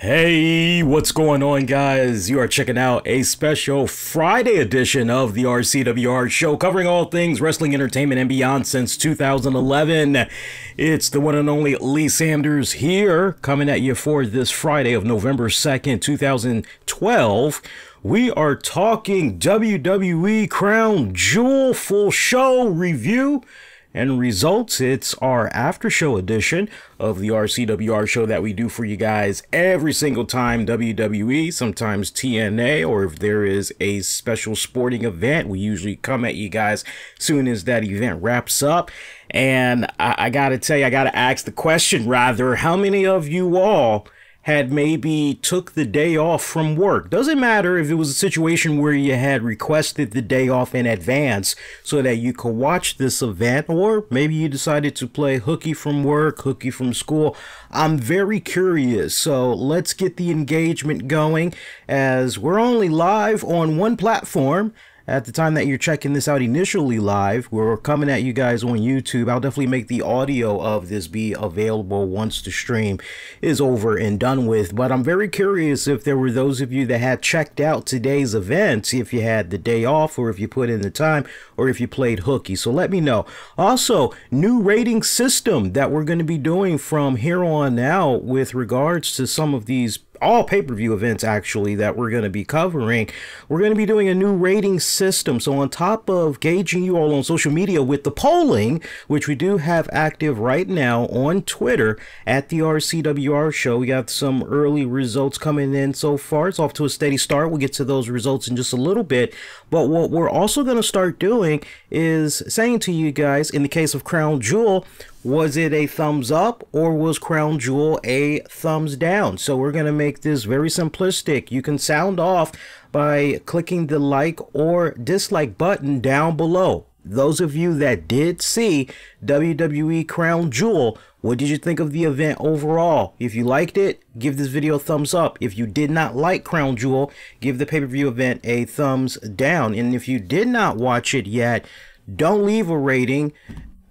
Hey, what's going on, guys? You are checking out a special Friday edition of the RCWR Show, covering all things wrestling, entertainment, and beyond since 2011. It's the one and only Lee Sanders here, coming at you for this Friday of November 2nd, 2012. We are talking WWE Crown Jewel full show review and results. It's our after show edition of the RCWR show that we do for you guys every single time WWE, sometimes TNA, or if there is a special sporting event, we usually come at you guys soon as that event wraps up. And I gotta tell you, I gotta ask the question rather, how many of you all had maybe took the day off from work? Doesn't matter if it was a situation where you had requested the day off in advance so that you could watch this event, or maybe you decided to play hooky from work, hooky from school. I'm very curious, so let's get the engagement going, as we're only live on one platform. At the time that you're checking this out initially live, we're coming at you guys on YouTube. I'll definitely make the audio of this be available once the stream is over and done with. But I'm very curious if there were those of you that had checked out today's event, if you had the day off, or if you put in the time, or if you played hooky. So let me know. Also, new rating system that we're going to be doing from here on out with regards to some of these all pay-per-view events, actually, that we're going to be covering. We're going to be doing a new rating system. So on top of gauging you all on social media with the polling, which we do have active right now on Twitter at the RCWR Show, we got some early results coming in so far. It's off to a steady start. We'll get to those results in just a little bit. But what we're also going to start doing is saying to you guys, in the case of Crown Jewel, was it a thumbs up or was Crown Jewel a thumbs down? So we're going to make this very simplistic. You can sound off by clicking the like or dislike button down below. Those of you that did see WWE Crown Jewel, what did you think of the event overall? If you liked it, give this video a thumbs up. If you did not like Crown Jewel, give the pay-per-view event a thumbs down. And if you did not watch it yet, don't leave a rating.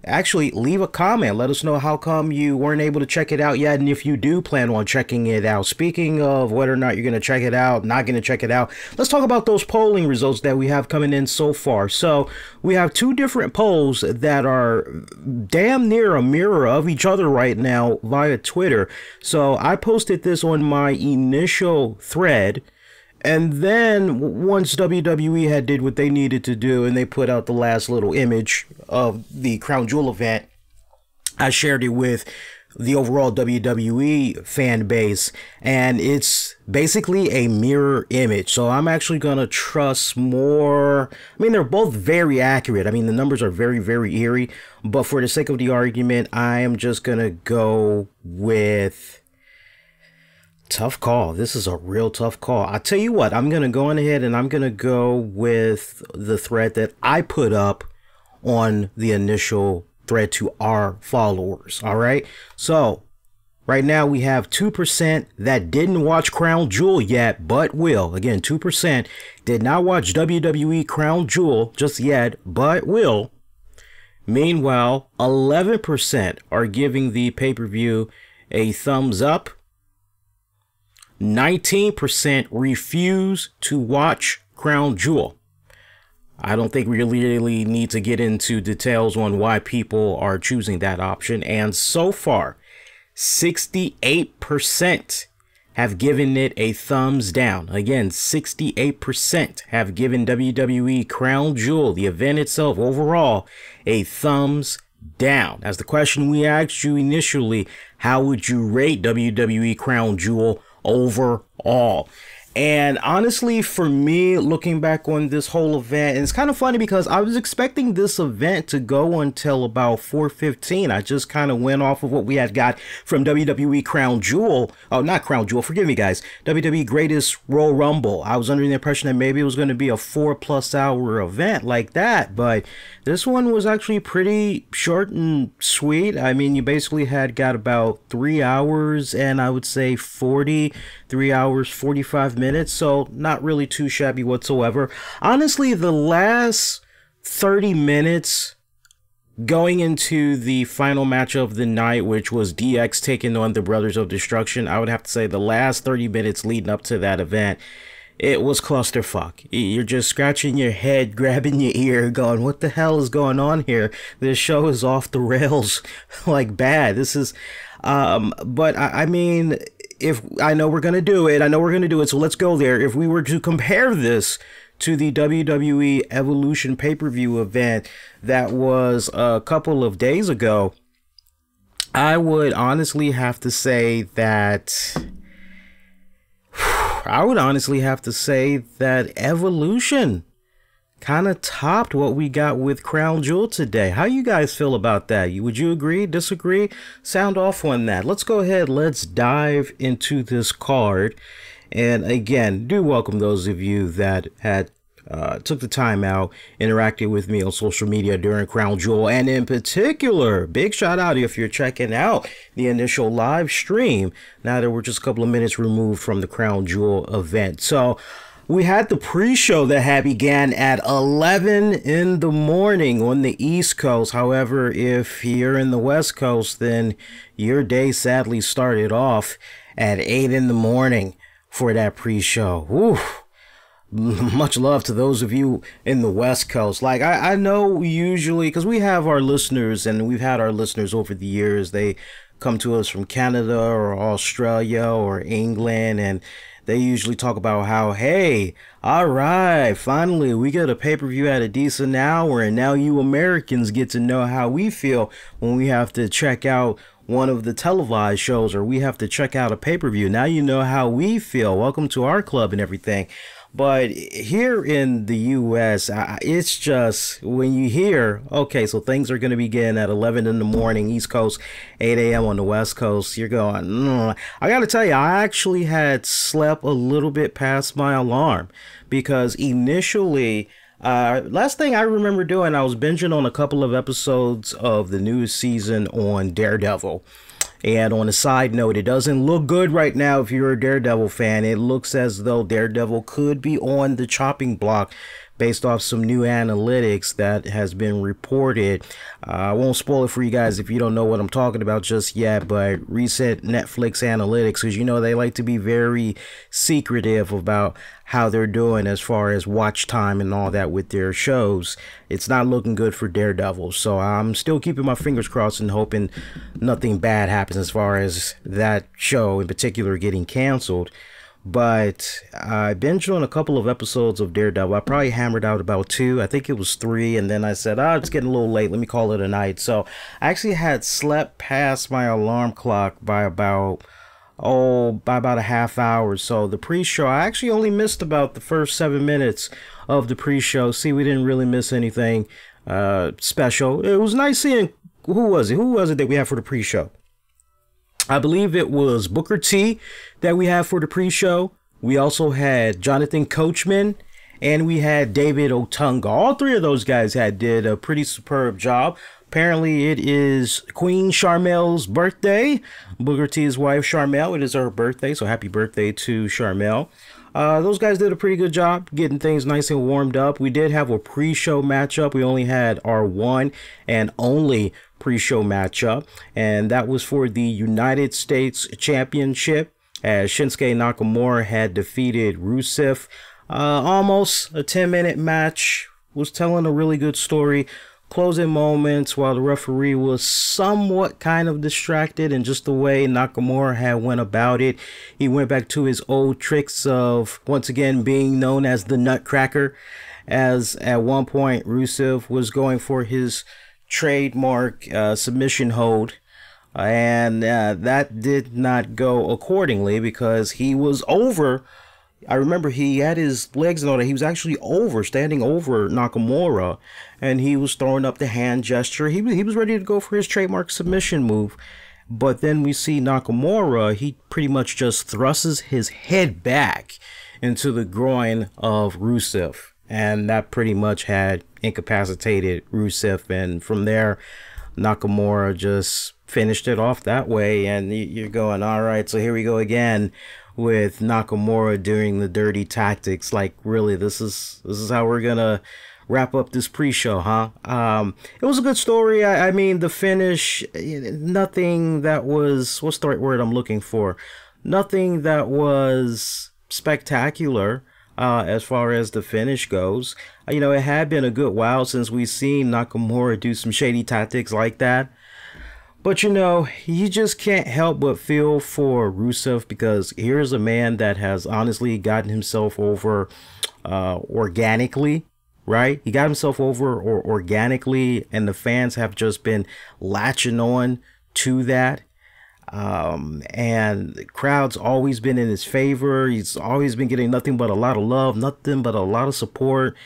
Actually, leave a comment. Let us know how come you weren't able to check it out yet, and if you do plan on checking it out. Speaking of whether or not you're going to check it out, not going to check it out, let's talk about those polling results that we have coming in so far. So we have two different polls that are damn near a mirror of each other right now via Twitter. So I posted this on my initial thread, and then once WWE had did what they needed to do and they put out the last little image of the Crown Jewel event, I shared it with the overall WWE fan base, and it's basically a mirror image. So I'm actually going to trust more. I mean, they're both very accurate. I mean, the numbers are very, very eerie, but for the sake of the argument, I am just going to go with... Tough call. This is a real tough call. I tell you what, I'm going to go on ahead and I'm going to go with the thread that I put up on the initial thread to our followers. All right. So right now we have 2% that didn't watch Crown Jewel yet, but will. Again, 2% did not watch WWE Crown Jewel just yet, but will. Meanwhile, 11% are giving the pay-per-view a thumbs up. 19% refuse to watch Crown Jewel. I don't think we really need to get into details on why people are choosing that option. And so far, 68% have given it a thumbs down. Again, 68% have given WWE Crown Jewel, the event itself overall, a thumbs down. As the question we asked you initially, how would you rate WWE Crown Jewel overall? And honestly, for me, looking back on this whole event, and it's kind of funny because I was expecting this event to go until about 4:15. I just kind of went off of what we had got from WWE Crown Jewel. Oh, not Crown Jewel. Forgive me, guys. WWE Greatest Royal Rumble. I was under the impression that maybe it was going to be a 4+ hour event like that. But this one was actually pretty short and sweet. I mean, you basically had got about 3 hours and I would say 3 hours, 45 minutes. So not really too shabby whatsoever. Honestly, the last 30 minutes Going into the final match of the night, which was DX taking on the Brothers of Destruction, I would have to say the last 30 minutes leading up to that event, it was clusterfuck. You're just scratching your head, grabbing your ear, going, what the hell is going on here? This show is off the rails, like bad. This is, but I mean, if I know we're going to do it, so let's go there. If we were to compare this to the WWE Evolution pay-per-view event that was a couple of days ago, I would honestly have to say that Evolution kind of topped what we got with Crown Jewel today. How you guys feel about that? Would you agree, disagree? Sound off on that. Let's go ahead. Let's dive into this card. And again, do welcome those of you that had took the time out, interacted with me on social media during Crown Jewel, and in particular, big shout out if you're checking out the initial live stream now that we're just a couple of minutes removed from the Crown Jewel event. So we had the pre-show that had began at 11 in the morning on the East Coast. However, if you're in the West Coast, then your day sadly started off at 8 in the morning for that pre-show. Woo. Much love to those of you in the West Coast. Like, I know usually, because we have our listeners, and we've had our listeners over the years, they come to us from Canada or Australia or England, and they usually talk about how, hey, all right, finally we get a pay-per-view at a decent hour, and now you Americans get to know how we feel when we have to check out one of the televised shows, or we have to check out a pay-per-view. Now you know how we feel. Welcome to our club and everything. But here in the U.S., it's just when you hear, okay, so things are going to begin at 11 in the morning, East Coast, 8 a.m. on the West Coast, you're going, I got to tell you, I actually had slept a little bit past my alarm, because initially, last thing I remember doing, I was binging on a couple of episodes of the newest season on Daredevil. And on a side note, it doesn't look good right now if you're a Daredevil fan. It looks as though Daredevil could be on the chopping block based off some new analytics that has been reported. I won't spoil it for you guys if you don't know what I'm talking about just yet, but recent Netflix analytics, because you know they like to be very secretive about how they're doing as far as watch time and all that with their shows. It's not looking good for Daredevil, so I'm still keeping my fingers crossed and hoping nothing bad happens as far as that show in particular getting canceled. But I binged on a couple of episodes of Daredevil. I probably hammered out about 2. I think it was 3. And then I said, it's getting a little late. Let me call it a night. So I actually had slept past my alarm clock by about a half hour. So the pre-show, I actually only missed about the first 7 minutes of the pre-show. See, we didn't really miss anything special. It was nice seeing, who was it that we had for the pre-show? I believe it was Booker T that we had for the pre-show. We also had Jonathan Coachman, and we had David Otunga. All 3 of those guys did a pretty superb job. Apparently, it is Queen Sharmel's birthday. Booker T's wife, Sharmel. It is her birthday, so happy birthday to Sharmel. Those guys did a pretty good job getting things nice and warmed up. We did have a pre-show matchup. We only had our one and only pre-show matchup, and that was for the United States Championship, as Shinsuke Nakamura had defeated Rusev. Almost a 10-minute match. Was telling a really good story. Closing moments while the referee was somewhat kind of distracted, and just the way Nakamura had went about it. He went back to his old tricks of once again being known as the Nutcracker, as at one point Rusev was going for his trademark submission hold, and that did not go accordingly, because he was over. I remember he had his legs and all that. He was actually standing over Nakamura, and he was throwing up the hand gesture. He was ready to go for his trademark submission move. But then we see Nakamura, he pretty much just thrusts his head back into the groin of Rusev. And that pretty much had incapacitated Rusev. And from there, Nakamura just finished it off that way. And you're going, all right, so here we go again with Nakamura doing the dirty tactics. Like, really, this is how we're gonna wrap up this pre-show, huh? It was a good story. I mean, the finish, nothing that was, what's the right word I'm looking for? Nothing that was spectacular as far as the finish goes. You know, it had been a good while since we've seen Nakamura do some shady tactics like that. But, you know, you just can't help but feel for Rusev, because here's a man that has honestly gotten himself over organically, right? He got himself over organically, and the fans have just been latching on to that. And the crowd's always been in his favor. He's always been getting nothing but a lot of love, nothing but a lot of support.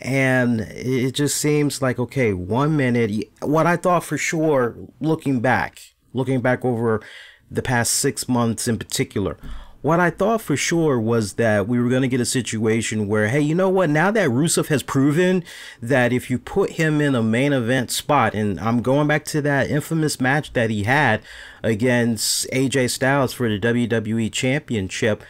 And it just seems like, okay, 1 minute, what I thought for sure, looking back over the past 6 months in particular, what I thought for sure was that we were going to get a situation where, hey, you know what? Now that Rusev has proven that if you put him in a main event spot, and I'm going back to that infamous match that he had against AJ Styles for the WWE Championship,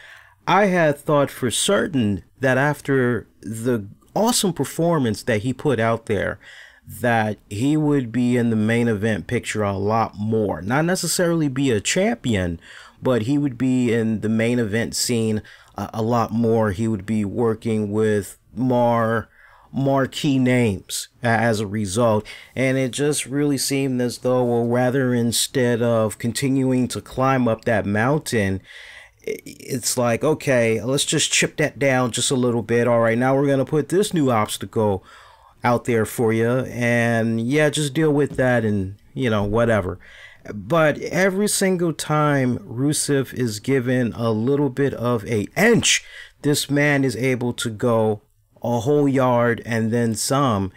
I had thought for certain that after the awesome performance that he put out there, that he would be in the main event picture a lot more. Not necessarily be a champion, but he would be in the main event scene a lot more. He would be working with more marquee names as a result. And it just really seemed as though, well, rather instead of continuing to climb up that mountain, it's like, okay, let's just chip that down just a little bit. All right, now we're going to put this new obstacle out there for you. And yeah, just deal with that and, you know, whatever. But every single time Rusev is given a little bit of an inch, this man is able to go a whole yard and then some.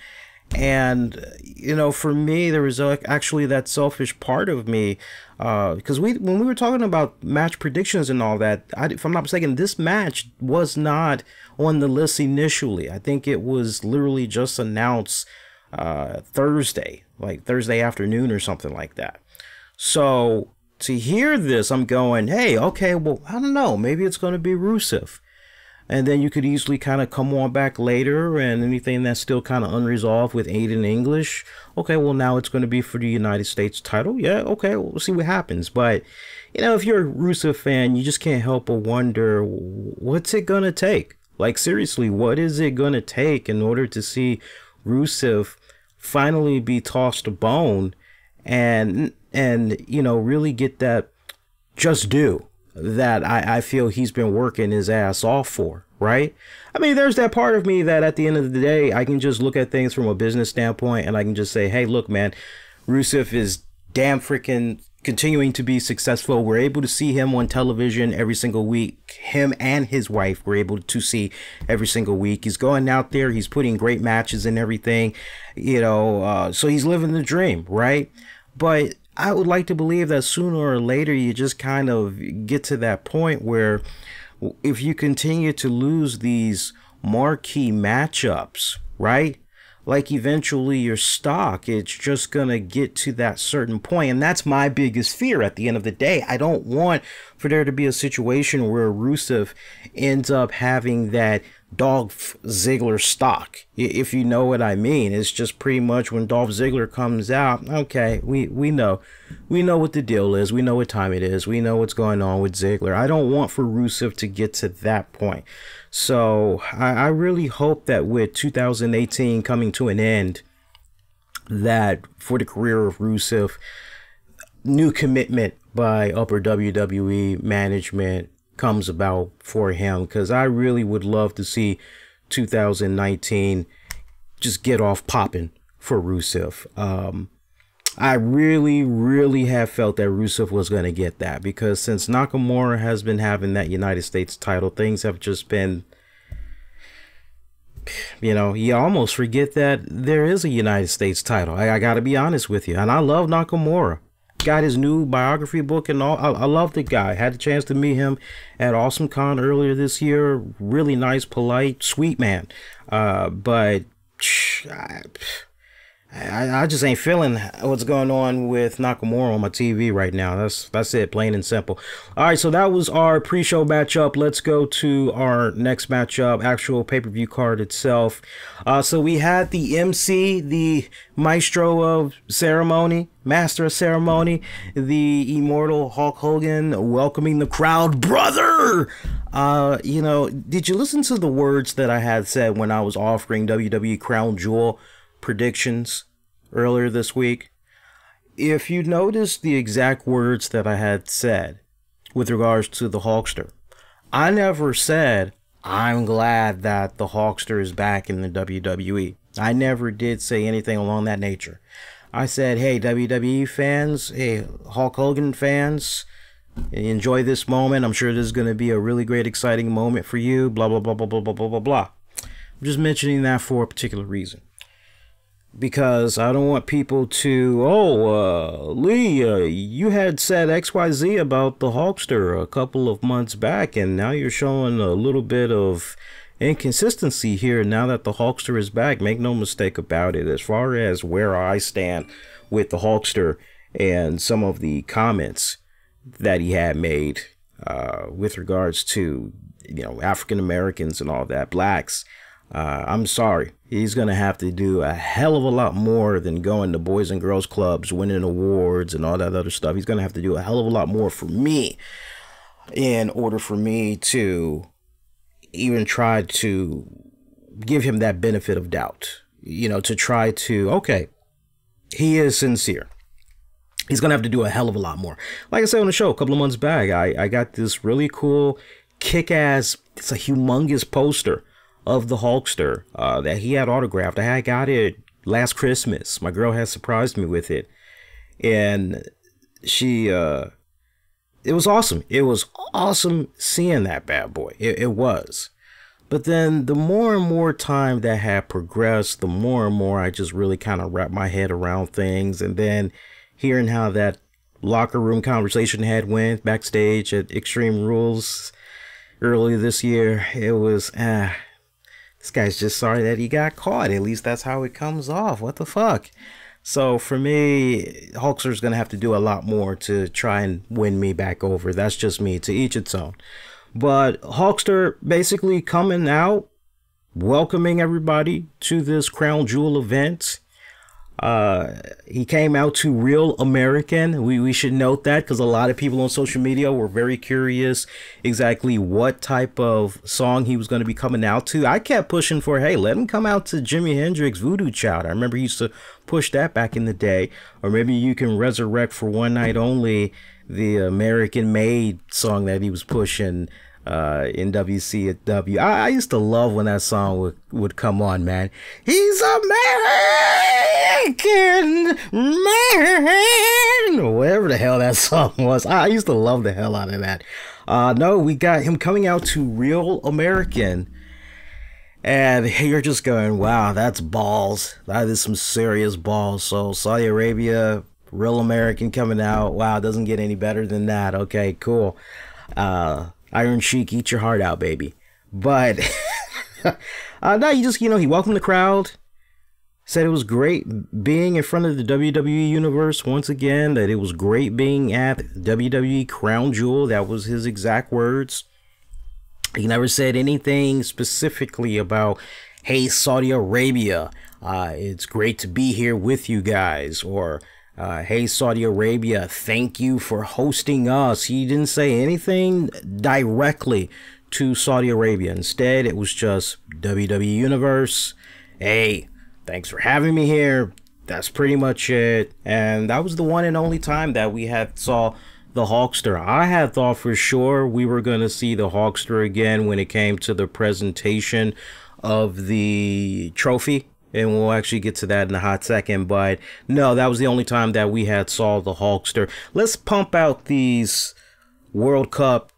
And, you know, for me, there was actually that selfish part of me, because when we were talking about match predictions and all that, if I'm not mistaken, this match was not on the list initially. I think it was literally just announced Thursday, like Thursday afternoon or something like that. So to hear this, I'm going, hey, okay, well, I don't know, maybe it's going to be Rusev. And then you could easily kind of come on back later, and anything that's still kind of unresolved with Aiden English, okay, well, now it's going to be for the United States title. Yeah, okay, we'll see what happens. But, you know, if you're a Rusev fan, you just can't help but wonder, what's it going to take? Like, seriously, what is it going to take in order to see Rusev finally be tossed a bone and you know, really get that just due that I feel he's been working his ass off for, right? I mean, there's that part of me that at the end of the day, I can just look at things from a business standpoint, and I can just say, hey, look, man, Rusev is damn freaking continuing to be successful. We're able to see him on television every single week. Him and his wife we're able to see every single week. He's going out there, he's putting great matches and everything, you know, so he's living the dream, right? But I would like to believe that sooner or later you just kind of get to that point where if you continue to lose these marquee matchups, right? Like eventually your stock, it's just going to get to that certain point. And that's my biggest fear at the end of the day. I don't want for there to be a situation where Rusev ends up having that Dolph Ziggler stock, if you know what I mean. It's just pretty much when Dolph Ziggler comes out, okay, we know what the deal is, we know what time it is, we know what's going on with Ziggler. I don't want for Rusev to get to that point. So I really hope that with 2018 coming to an end, that for the career of Rusev, new commitment by upper WWE management comes about for him, because I really would love to see 2019 just get off popping for Rusev. I really have felt that Rusev was going to get that, because since Nakamura has been having that United States title, things have just been, you know, you almost forget that there is a United States title. I got to be honest with you. And I love Nakamura. Got his new biography book and all. I love the guy. Had a chance to meet him at Awesome Con earlier this year. Really nice, polite, sweet man. But I just ain't feeling what's going on with Nakamura on my TV right now. That's it, plain and simple. All right, so that was our pre-show matchup. Let's go to our next matchup, actual pay-per-view card itself. So we had the MC, the maestro of ceremony, master of ceremony, the immortal Hulk Hogan, welcoming the crowd. Brother! You know, did you listen to the words that I had said when I was offering WWE Crown Jewel predictions earlier this week? If you notice the exact words that I had said with regards to the Hulkster, I never said, I'm glad that the Hulkster is back in the WWE. I never did say anything along that nature. I said, hey, WWE fans, hey, Hulk Hogan fans, enjoy this moment. I'm sure this is going to be a really great, exciting moment for you, blah, blah, blah, blah, blah, blah, blah, blah, blah. I'm just mentioning that for a particular reason. Because I don't want people to, Lee, you had said XYZ about the Hulkster a couple of months back, and now you're showing a little bit of inconsistency here now that the Hulkster is back. Make no mistake about it. As far as where I stand with the Hulkster and some of the comments that he had made with regards to, you know, African Americans and all that, blacks, I'm sorry. He's going to have to do a hell of a lot more than going to boys and girls clubs, winning awards and all that other stuff. He's going to have to do a hell of a lot more for me in order for me to even try to give him that benefit of doubt. You know, to try to, okay, he is sincere. He's going to have to do a hell of a lot more. Like I said on the show a couple of months back, I got this really cool kick-ass, it's a humongous poster of the Hulkster that he had autographed. I got it last Christmas. My girl had surprised me with it, and she it was awesome. It was awesome seeing that bad boy. It was. But then the more and more time that had progressed, the more and more I just really kind of wrapped my head around things. And then hearing how that locker room conversation had went backstage at Extreme Rules earlier this year, it was this guy's just sorry that he got caught. At least that's how it comes off. What the fuck? So for me, Hulkster's going to have to do a lot more to try and win me back over. That's just me, to each its own. But Hulkster basically coming out, welcoming everybody to this Crown Jewel event. He came out to Real American. We should note that, because a lot of people on social media were very curious exactly what type of song he was going to be coming out to. I kept pushing for, hey, let him come out to Jimi Hendrix Voodoo Child. I remember he used to push that back in the day. Or maybe you can resurrect for One Night Only the American Made song that he was pushing in WCW. I used to love when that song would come on, man. He's American man, whatever the hell that song was. I used to love the hell out of that. No, we got him coming out to Real American, and you're just going, wow, that's balls. That is some serious balls. So Saudi Arabia, Real American coming out. Wow, it doesn't get any better than that. Okay, cool. Iron Sheik, eat your heart out, baby. But no, he welcomed the crowd, said it was great being in front of the WWE universe once again, that it was great being at WWE Crown Jewel. That was his exact words. He never said anything specifically about, hey, Saudi Arabia, it's great to be here with you guys, or hey, Saudi Arabia, thank you for hosting us. He didn't say anything directly to Saudi Arabia. Instead, it was just WWE Universe. Hey, thanks for having me here. That's pretty much it. And that was the one and only time that we had saw the Hulkster. I had thought for sure we were going to see the Hulkster again when it came to the presentation of the trophy. And we'll actually get to that in a hot second. But no, that was the only time that we had saw the Hulkster. Let's pump out these World Cup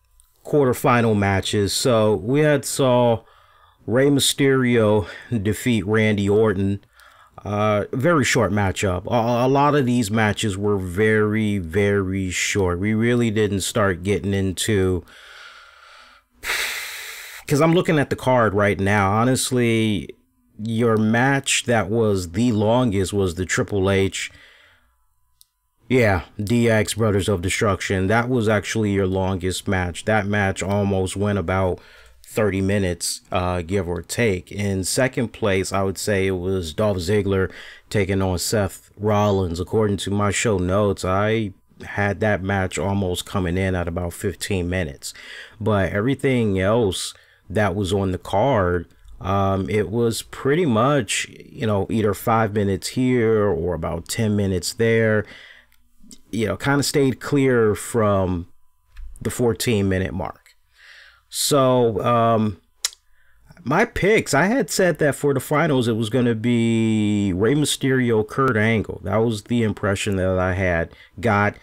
quarterfinal matches. So we had saw Rey Mysterio defeat Randy Orton. Very short matchup. A lot of these matches were very, very short. We really didn't start getting into... Because I'm looking at the card right now. Honestly... your match that was the longest was the Triple H, yeah, DX Brothers of Destruction. That was actually your longest match. That match almost went about 30 minutes, give or take. In second place, I would say it was Dolph Ziggler taking on Seth Rollins. According to my show notes, I had that match almost coming in at about 15 minutes. But everything else that was on the card, it was pretty much, you know, either 5 minutes here or about 10 minutes there. You know, kind of stayed clear from the 14-minute mark. So, my picks, I had said that for the finals, it was going to be Rey Mysterio, Kurt Angle. That was the impression that I had got.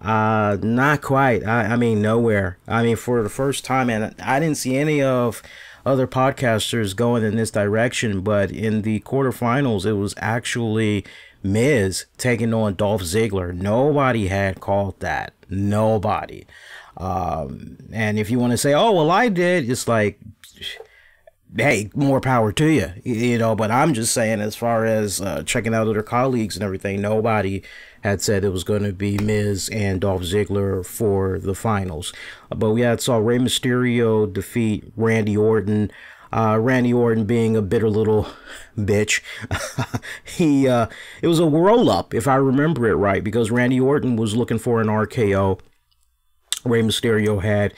Not quite. I mean, nowhere. I mean, for the first time, and I didn't see any of other podcasters going in this direction, but in the quarterfinals, it was actually Miz taking on Dolph Ziggler. Nobody had called that. Nobody. And if you want to say, oh, well, I did, it's like, hey, more power to you, you know, but I'm just saying, as far as checking out other colleagues and everything, nobody had said it was going to be Miz and Dolph Ziggler for the finals. But we had saw Rey Mysterio defeat Randy Orton. Randy Orton being a bitter little bitch. It was a roll up, if I remember it right, because Randy Orton was looking for an RKO. Rey Mysterio had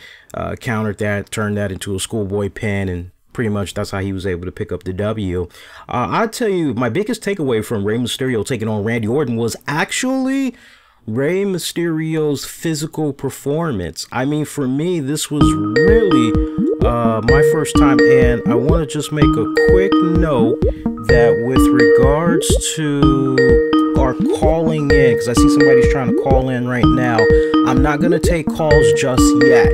countered that, turned that into a schoolboy pin, and pretty much that's how he was able to pick up the W. I'll tell you, my biggest takeaway from Rey Mysterio taking on Randy Orton was actually Rey Mysterio's physical performance. I mean, for me, this was really my first time, and I want to just make a quick note that with regards to our calling in, because I see somebody's trying to call in right now, I'm not going to take calls just yet.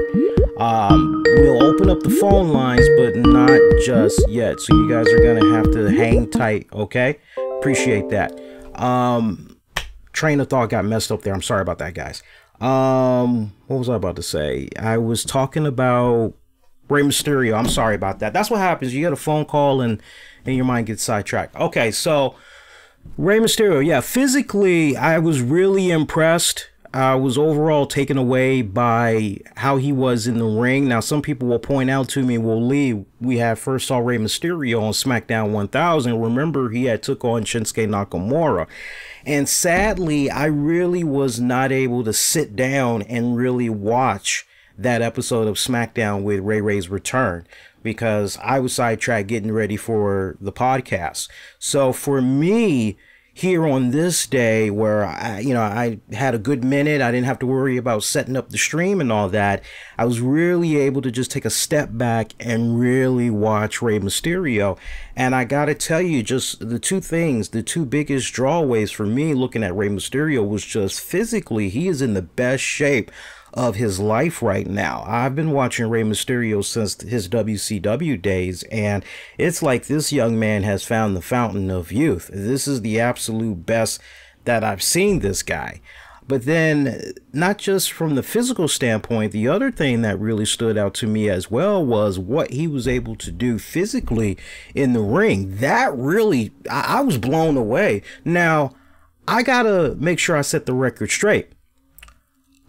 We'll open up the phone lines, but not just yet. So you guys are going to have to hang tight, okay? Appreciate that. Train of thought got messed up there. I'm sorry about that, guys. What was I about to say? I was talking about Rey Mysterio. I'm sorry about that. That's what happens. You get a phone call and your mind gets sidetracked. Okay, so Rey Mysterio, yeah, physically, I was really impressed. I was overall taken away by how he was in the ring. Now, some people will point out to me, well, Lee, we had first saw Rey Mysterio on SmackDown 1000. Remember, he had took on Shinsuke Nakamura. And sadly, I really was not able to sit down and really watch that episode of SmackDown with Ray Ray's return, because I was sidetracked getting ready for the podcast. So for me, here on this day where I had a good minute, I didn't have to worry about setting up the stream and all that, I was really able to just take a step back and really watch Rey Mysterio. And I gotta tell you, just the two things, the two biggest drawaways for me looking at Rey Mysterio was just physically, he is in the best shape of his life right now. I've been watching Rey Mysterio since his WCW days, and it's like this young man has found the fountain of youth. This is the absolute best that I've seen this guy. But then, not just from the physical standpoint, the other thing that really stood out to me as well was what he was able to do physically in the ring. That really, I was blown away. Now, I gotta make sure I set the record straight.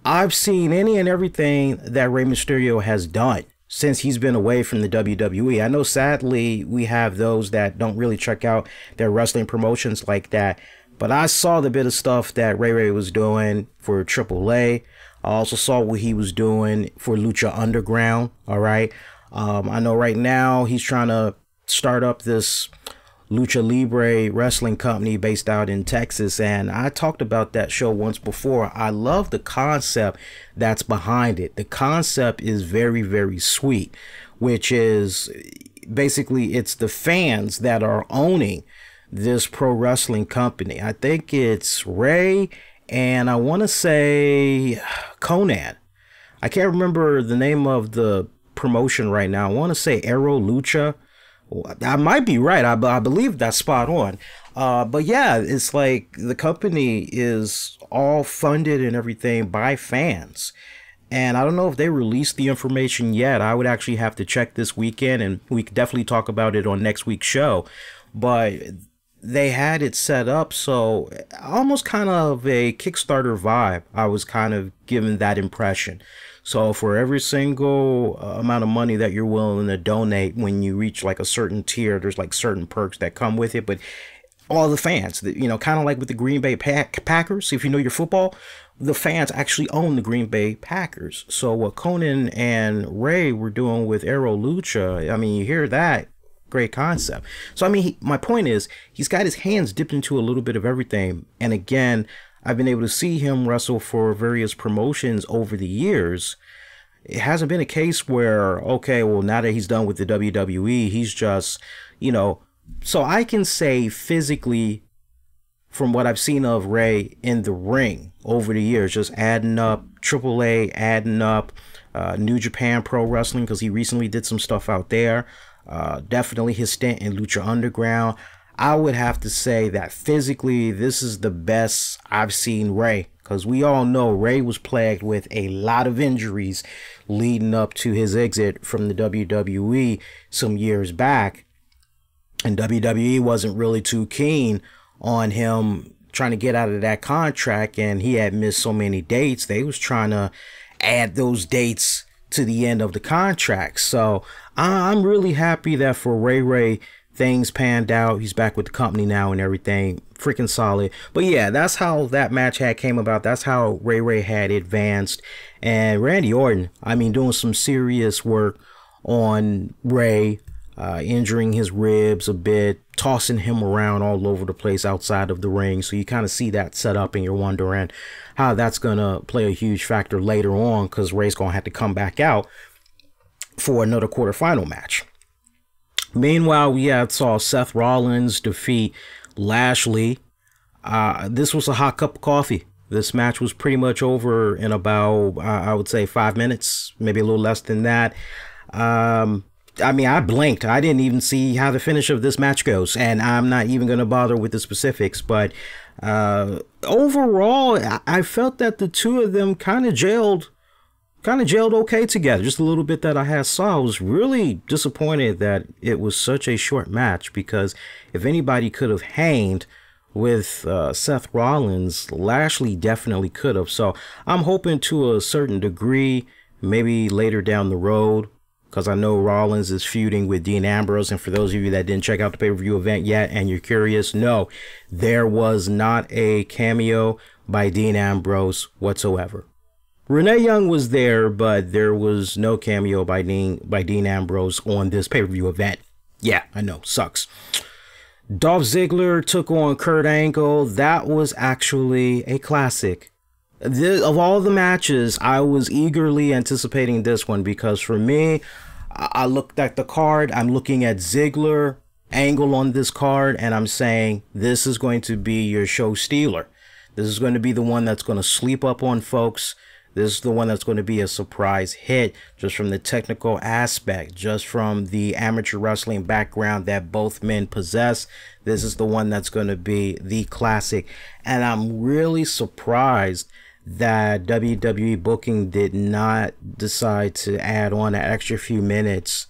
I've seen any and everything that Rey Mysterio has done since he's been away from the WWE. I know, sadly, we have those that don't really check out their wrestling promotions like that, but I saw the bit of stuff that Ray Ray was doing for AAA. I also saw what he was doing for Lucha Underground, all right? I know right now he's trying to start up this Lucha Libre wrestling company based out in Texas, and I talked about that show once before. I love the concept that's behind it. The concept is very, very sweet, which is basically it's the fans that are owning this pro wrestling company. I think it's Ray and I want to say Conan. I can't remember the name of the promotion right now. I want to say Aero Lucha. I might be right. I believe that's spot on. But yeah, it's like the company is all funded and everything by fans. And I don't know if they released the information yet. I would actually have to check this weekend, and we could definitely talk about it on next week's show. but they had it set up so almost kind of a Kickstarter vibe. I was kind of given that impression. So for every single amount of money that you're willing to donate, when you reach like a certain tier, there's like certain perks that come with it. But all the fans, you know, kind of like with the Green Bay Packers, if you know your football, the fans actually own the Green Bay Packers. So what Conan and Ray were doing with Aero Lucha, I mean, you hear that, great concept. So I mean, my point is, he's got his hands dipped into a little bit of everything. And again, I've been able to see him wrestle for various promotions over the years. It hasn't been a case where, okay, well, now that he's done with the WWE, he's just, you know, so I can say physically, from what I've seen of Ray in the ring over the years, just adding up AAA, adding up New Japan Pro Wrestling, because he recently did some stuff out there. Definitely his stint in Lucha Underground. I would have to say that physically, this is the best I've seen Ray, because we all know Ray was plagued with a lot of injuries leading up to his exit from the WWE some years back. And WWE wasn't really too keen on him trying to get out of that contract, and he had missed so many dates. They was trying to add those dates to the end of the contract. So I'm really happy that for Ray, things panned out. He's back with the company now and everything. Freaking solid. But yeah, that's how that match had came about. That's how Ray had advanced. And Randy Orton, I mean, doing some serious work on Ray, injuring his ribs a bit, tossing him around all over the place outside of the ring. So you kind of see that set up, and you're wondering how that's going to play a huge factor later on, because Ray's going to have to come back out for another quarterfinal match. Meanwhile, we saw Seth Rollins defeat Lashley. This was a hot cup of coffee. This match was pretty much over in about, I would say, 5 minutes, maybe a little less than that. I mean, I blinked. I didn't even see how the finish of this match goes, and I'm not even going to bother with the specifics. But overall, I felt that the two of them kind of gelled okay together. Just a little bit that I saw. I was really disappointed that it was such a short match, because if anybody could have hanged with Seth Rollins, Lashley definitely could have. So I'm hoping to a certain degree, maybe later down the road, because I know Rollins is feuding with Dean Ambrose. And for those of you that didn't check out the pay-per-view event yet and you're curious, no, there was not a cameo by Dean Ambrose whatsoever. Renee Young was there, but there was no cameo by Dean Ambrose on this pay-per-view event. Yeah, I know, sucks. Dolph Ziggler took on Kurt Angle. That was actually a classic. Of all the matches, I was eagerly anticipating this one, because for me, I looked at the card, I'm looking at Ziggler, Angle on this card, and I'm saying, this is going to be your show stealer. This is going to be the one that's going to sleep up on folks. This is the one that's going to be a surprise hit, just from the technical aspect, just from the amateur wrestling background that both men possess. This is the one that's going to be the classic. And I'm really surprised that WWE booking did not decide to add on an extra few minutes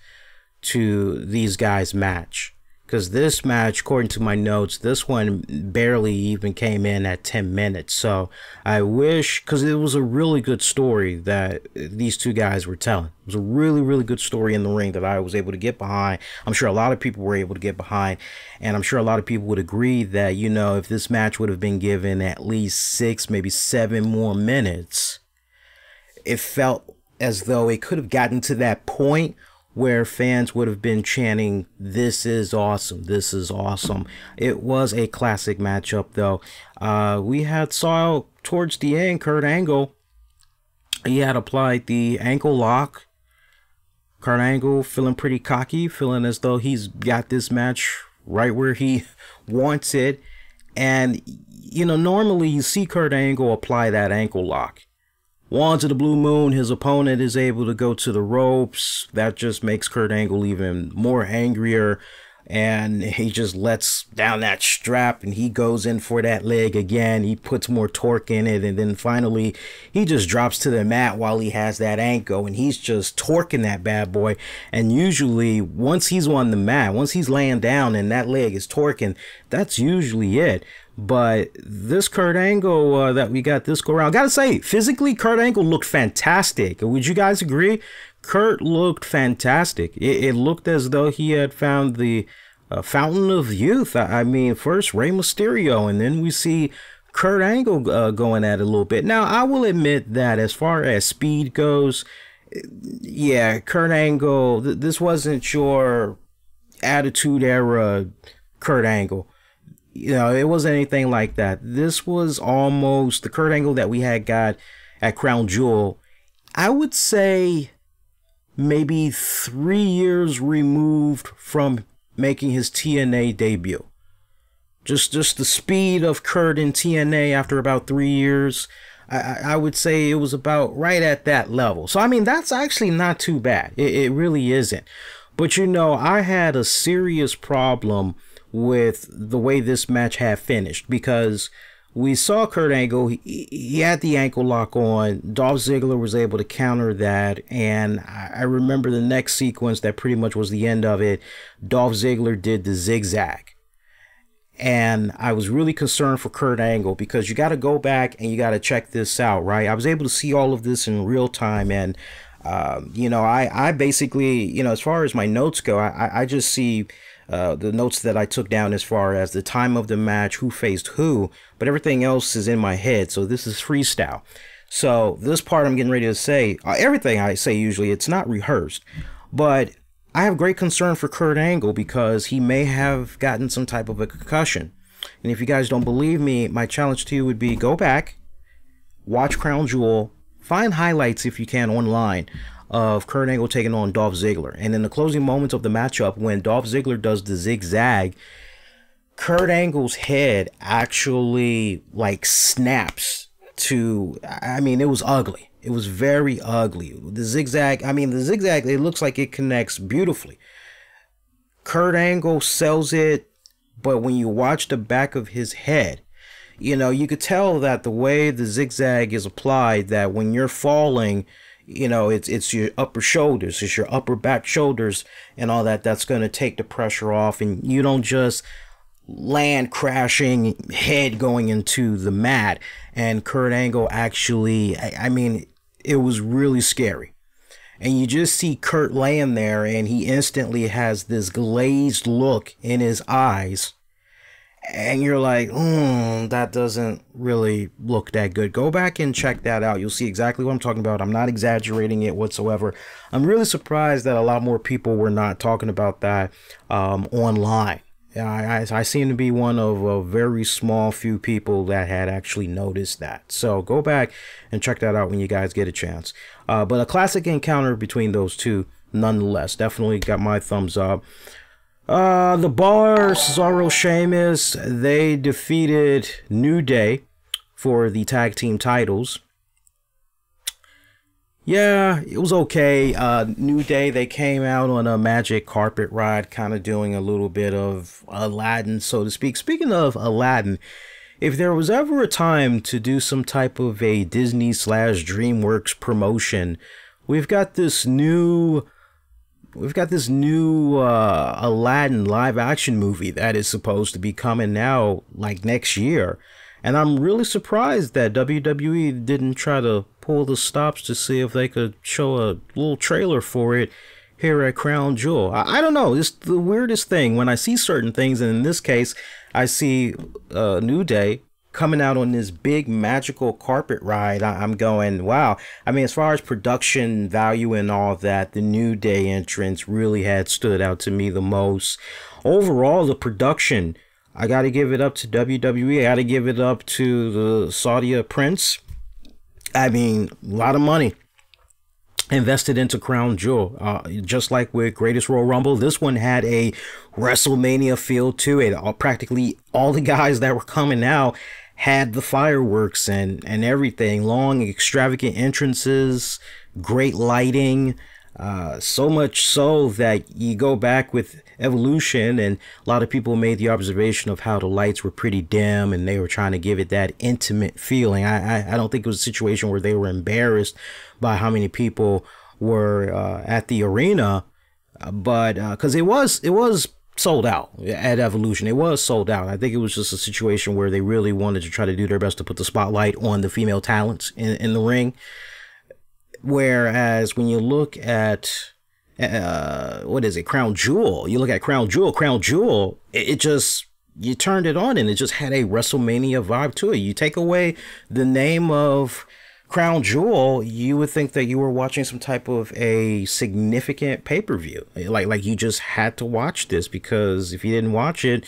to these guys' match. Because this match, according to my notes, this one barely even came in at 10 minutes. So I wish, because it was a really good story that these two guys were telling. It was a really, really good story in the ring that I was able to get behind. I'm sure a lot of people were able to get behind. And I'm sure a lot of people would agree that, you know, if this match would have been given at least 6, maybe 7 more minutes, it felt as though it could have gotten to that point where fans would have been chanting, "This is awesome, this is awesome." It was a classic matchup, though. We saw towards the end, Kurt Angle, he had applied the ankle lock. Kurt Angle feeling pretty cocky, feeling as though he's got this match right where he wants it. And, you know, normally you see Kurt Angle apply that ankle lock. Once of the blue moon, his opponent is able to go to the ropes. That just makes Kurt Angle even more angrier. and he just lets down that strap and he goes in for that leg again. He puts more torque in it, and then finally he just drops to the mat while he has that ankle, and he's just torquing that bad boy. And usually once he's on the mat, once he's laying down and that leg is torquing, that's usually it. But this Kurt Angle that we got this go around, gotta say, physically Kurt Angle looked fantastic. Would you guys agree? Kurt looked fantastic. It looked as though he had found the fountain of youth. I mean, first Rey Mysterio, and then we see Kurt Angle going at it a little bit. Now, I will admit that as far as speed goes, yeah, Kurt Angle, this wasn't your Attitude Era Kurt Angle. You know, it wasn't anything like that. This was almost the Kurt Angle that we had got at Crown Jewel. I would say maybe 3 years removed from making his TNA debut. Just the speed of Kurt in TNA after about 3 years, I would say it was about right at that level. So, I mean, that's actually not too bad. It really isn't. But, you know, I had a serious problem with the way this match had finished, because we saw Kurt Angle, he had the ankle lock on. Dolph Ziggler was able to counter that, and I remember the next sequence that pretty much was the end of it. Dolph Ziggler did the zigzag, and I was really concerned for Kurt Angle, because you got to go back and you got to check this out, right? I was able to see all of this in real time, and you know, I basically, you know, as far as my notes go, I just see the notes that I took down as far as the time of the match, who faced who, but everything else is in my head. So this is freestyle. So this part I'm getting ready to say, everything I say usually, it's not rehearsed, but I have great concern for Kurt Angle because he may have gotten some type of a concussion. And if you guys don't believe me, my challenge to you would be go back, watch Crown Jewel, find highlights if you can online of Kurt Angle taking on Dolph Ziggler. And in the closing moments of the matchup, when Dolph Ziggler does the zigzag, Kurt Angle's head actually like snaps to, I mean, it was ugly. It was very ugly. The zigzag, I mean, the zigzag, it looks like it connects beautifully. Kurt Angle sells it, but when you watch the back of his head, you know, you could tell that the way the zigzag is applied, that when you're falling, you know, it's your upper shoulders, it's your upper back shoulders and all that, that's going to take the pressure off, and you don't just land crashing, head going into the mat. And Kurt Angle actually, I mean, it was really scary. And you just see Kurt laying there, and he instantly has this glazed look in his eyes. And you're like, that doesn't really look that good. Go back and check that out. You'll see exactly what I'm talking about. I'm not exaggerating it whatsoever. I'm really surprised that a lot more people were not talking about that online. I seem to be one of a very small few people that had actually noticed that. So go back and check that out when you guys get a chance. But a classic encounter between those two, nonetheless. Definitely got my thumbs up. The Bar, Cesaro, Sheamus, they defeated New Day for the tag team titles. Yeah, it was okay. New Day, they came out on a magic carpet ride, kind of doing a little bit of Aladdin, so to speak. Speaking of Aladdin, if there was ever a time to do some type of a Disney/DreamWorks promotion, we've got this new Aladdin live action movie that is supposed to be coming out like next year. And I'm really surprised that WWE didn't try to pull the stops to see if they could show a little trailer for it here at Crown Jewel. I don't know. It's the weirdest thing when I see certain things. And in this case, I see New Day coming out on this big magical carpet ride. I'm going, wow. I mean, as far as production value and all that, the New Day entrance really had stood out to me the most. Overall, the production, I got to give it up to WWE. I got to give it up to the Saudia Prince. I mean, a lot of money invested into Crown Jewel. Just like with Greatest Royal Rumble, this one had a WrestleMania feel to it. Practically all the guys that were coming out had the fireworks and everything. Long, extravagant entrances, great lighting. So much so that you go back with Evolution, and a lot of people made the observation of how the lights were pretty dim and they were trying to give it that intimate feeling. I don't think it was a situation where they were embarrassed by how many people were at the arena, but because it was sold out at Evolution. It was sold out. I think it was just a situation where they really wanted to try to do their best to put the spotlight on the female talents in the ring. Whereas when you look at what is it, Crown Jewel, you look at Crown Jewel, it just, you turned it on and it just had a WrestleMania vibe to it. You take away the name of Crown Jewel, you would think that you were watching some type of a significant pay-per-view. Like you just had to watch this, because if you didn't watch it,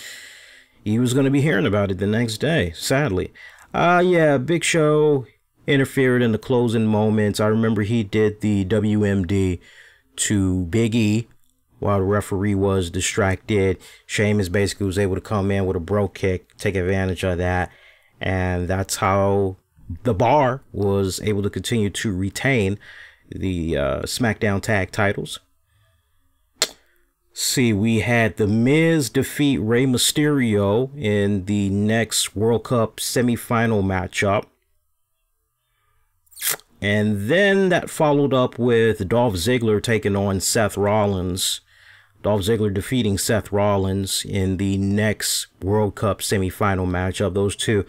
you was going to be hearing about it the next day, sadly. Yeah, Big Show interfered in the closing moments. I remember he did the WMD to Big E while the referee was distracted. Sheamus basically was able to come in with a bro kick, take advantage of that, and that's how the Bar was able to continue to retain the SmackDown tag titles. See, we had The Miz defeat Rey Mysterio in the next World Cup semifinal matchup. And then that followed up with Dolph Ziggler taking on Seth Rollins. Dolph Ziggler defeating Seth Rollins in the next World Cup semifinal matchup. Those two,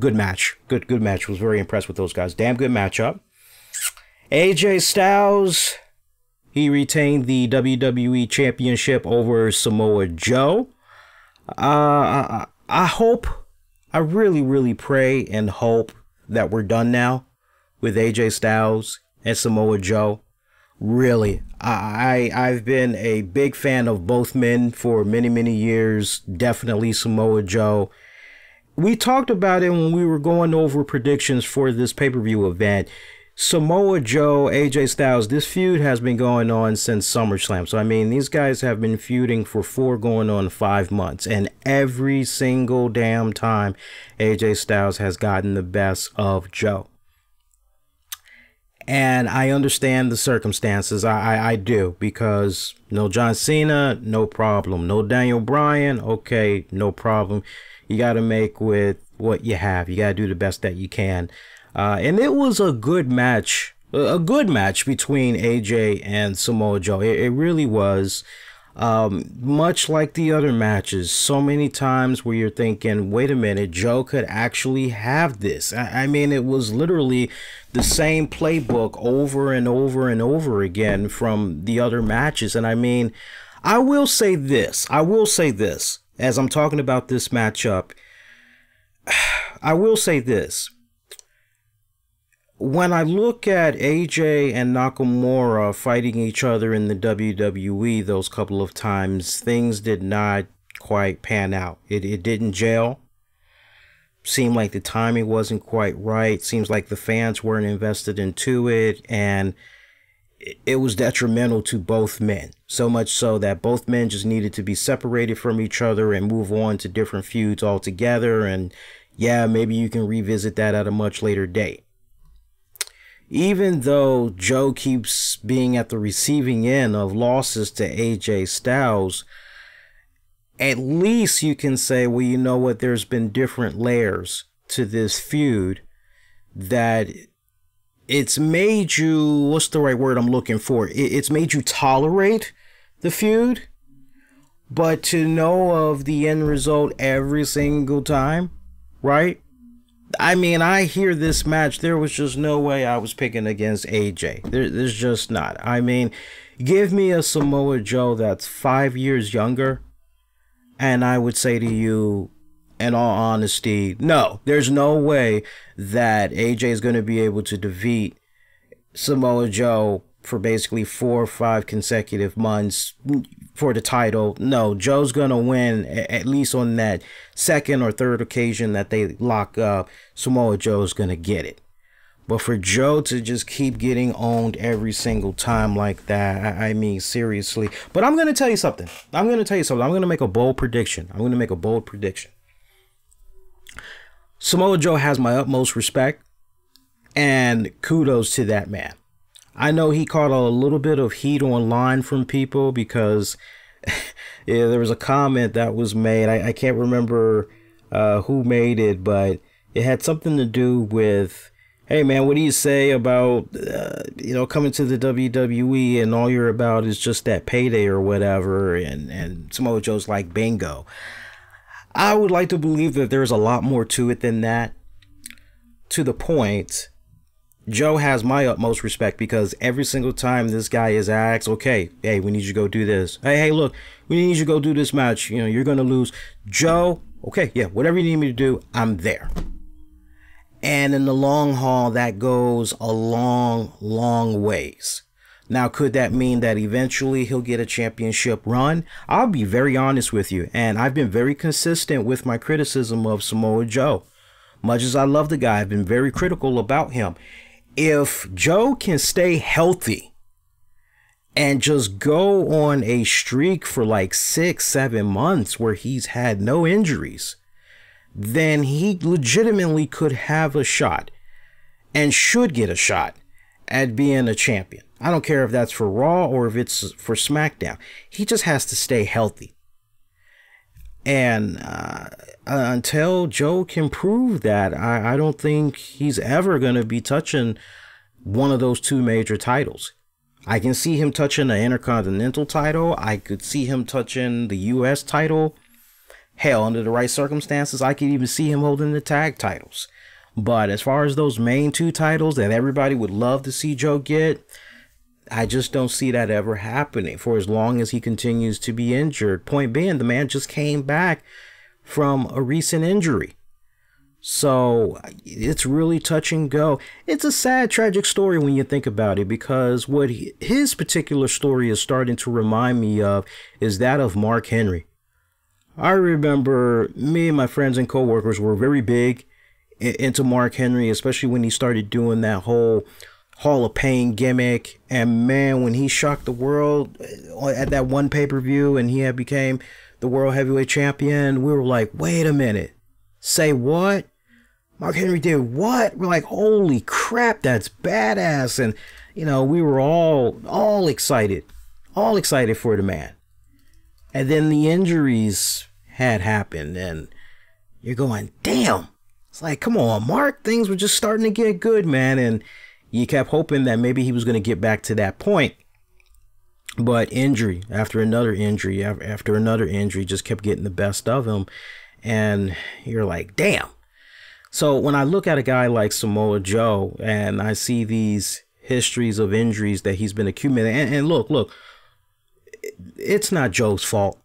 good match. Good match. Was very impressed with those guys. Damn good matchup. AJ Styles, he retained the WWE Championship over Samoa Joe. I hope, I really pray and hope that we're done now with AJ Styles and Samoa Joe. Really, I've been a big fan of both men for many years. Definitely Samoa Joe. We talked about it when we were going over predictions for this pay-per-view event. Samoa Joe, AJ Styles, this feud has been going on since SummerSlam. So, I mean, these guys have been feuding for 4 going on 5 months. And every single damn time, AJ Styles has gotten the best of Joe. And I understand the circumstances. I do, because no John Cena, no problem. No Daniel Bryan, okay, no problem. You got to make with what you have. You got to do the best that you can. And it was a good match between AJ and Samoa Joe. It really was. Much like the other matches, so many times where you're thinking, wait a minute, Joe could actually have this. I mean, it was literally the same playbook over and over again from the other matches. And I mean, I will say this, as I'm talking about this matchup, I will say this. When I look at AJ and Nakamura fighting each other in the WWE those couple of times, things did not quite pan out. It didn't gel. Seemed like the timing wasn't quite right. Seems like the fans weren't invested into it, and it was detrimental to both men. So much so that both men just needed to be separated from each other and move on to different feuds altogether. And yeah, maybe you can revisit that at a much later date. Even though Joe keeps being at the receiving end of losses to AJ Styles, at least you can say, well, you know what, there's been different layers to this feud that it's made you, what's the right word I'm looking for? It's made you tolerate the feud, but to know of the end result every single time, right? I mean, I hear this match, there was just no way I was picking against AJ. There's just not. I mean, give me a Samoa Joe that's 5 years younger, and I would say to you, in all honesty, no, there's no way that AJ is going to be able to defeat Samoa Joe for basically 4 or 5 consecutive months for the title. No, Joe's gonna win at least on that second or third occasion that they lock up. Samoa Joe's gonna get it. But for Joe to just keep getting owned every single time like that, I mean, seriously. But I'm gonna tell you something. I'm gonna make a bold prediction. Samoa Joe has my utmost respect and kudos to that man. I know he caught a little bit of heat online from people because yeah, there was a comment that was made. I can't remember who made it, but it had something to do with, hey man, what do you say about coming to the WWE and all you're about is just that payday or whatever, and Samoa Joe's like, bingo. I would like to believe that there's a lot more to it than that. To the point, Joe has my utmost respect because every single time this guy is asked, okay, hey, we need you to go do this. Hey, look, we need you to go do this match. You know, you're going to lose. Joe, okay, yeah, whatever you need me to do, I'm there. And in the long haul, that goes a long, long ways. Now, could that mean that eventually he'll get a championship run? I'll be very honest with you. And I've been very consistent with my criticism of Samoa Joe. Much as I love the guy, I've been very critical about him. If Joe can stay healthy and just go on a streak for like 6-7 months where he's had no injuries, then he legitimately could have a shot and should get a shot at being a champion. I don't care if that's for Raw or if it's for SmackDown. He just has to stay healthy. And until Joe can prove that, I don't think he's ever going to be touching one of those two major titles. I can see him touching the Intercontinental title. I could see him touching the US title. Hell, under the right circumstances, I could even see him holding the tag titles. But as far as those main two titles that everybody would love to see Joe get, I just don't see that ever happening for as long as he continues to be injured. Point being, the man just came back from a recent injury. So it's really touch and go. It's a sad, tragic story when you think about it, because what his particular story is starting to remind me of is that of Mark Henry. I remember me and my friends and coworkers were very big into Mark Henry, especially when he started doing that whole Hall of Pain gimmick. And man, when he shocked the world at that one pay-per-view and he had became the world heavyweight champion, we were like, wait a minute, say what? Mark Henry did what? We're like, holy crap, that's badass. And you know, we were all excited for the man. And then the injuries had happened and you're going, damn. It's like, come on, Mark, things were just starting to get good, man. And you kept hoping that maybe he was going to get back to that point. But injury after another injury after another injury just kept getting the best of him. And you're like, damn. So when I look at a guy like Samoa Joe and I see these histories of injuries that he's been accumulating, and look, it's not Joe's fault.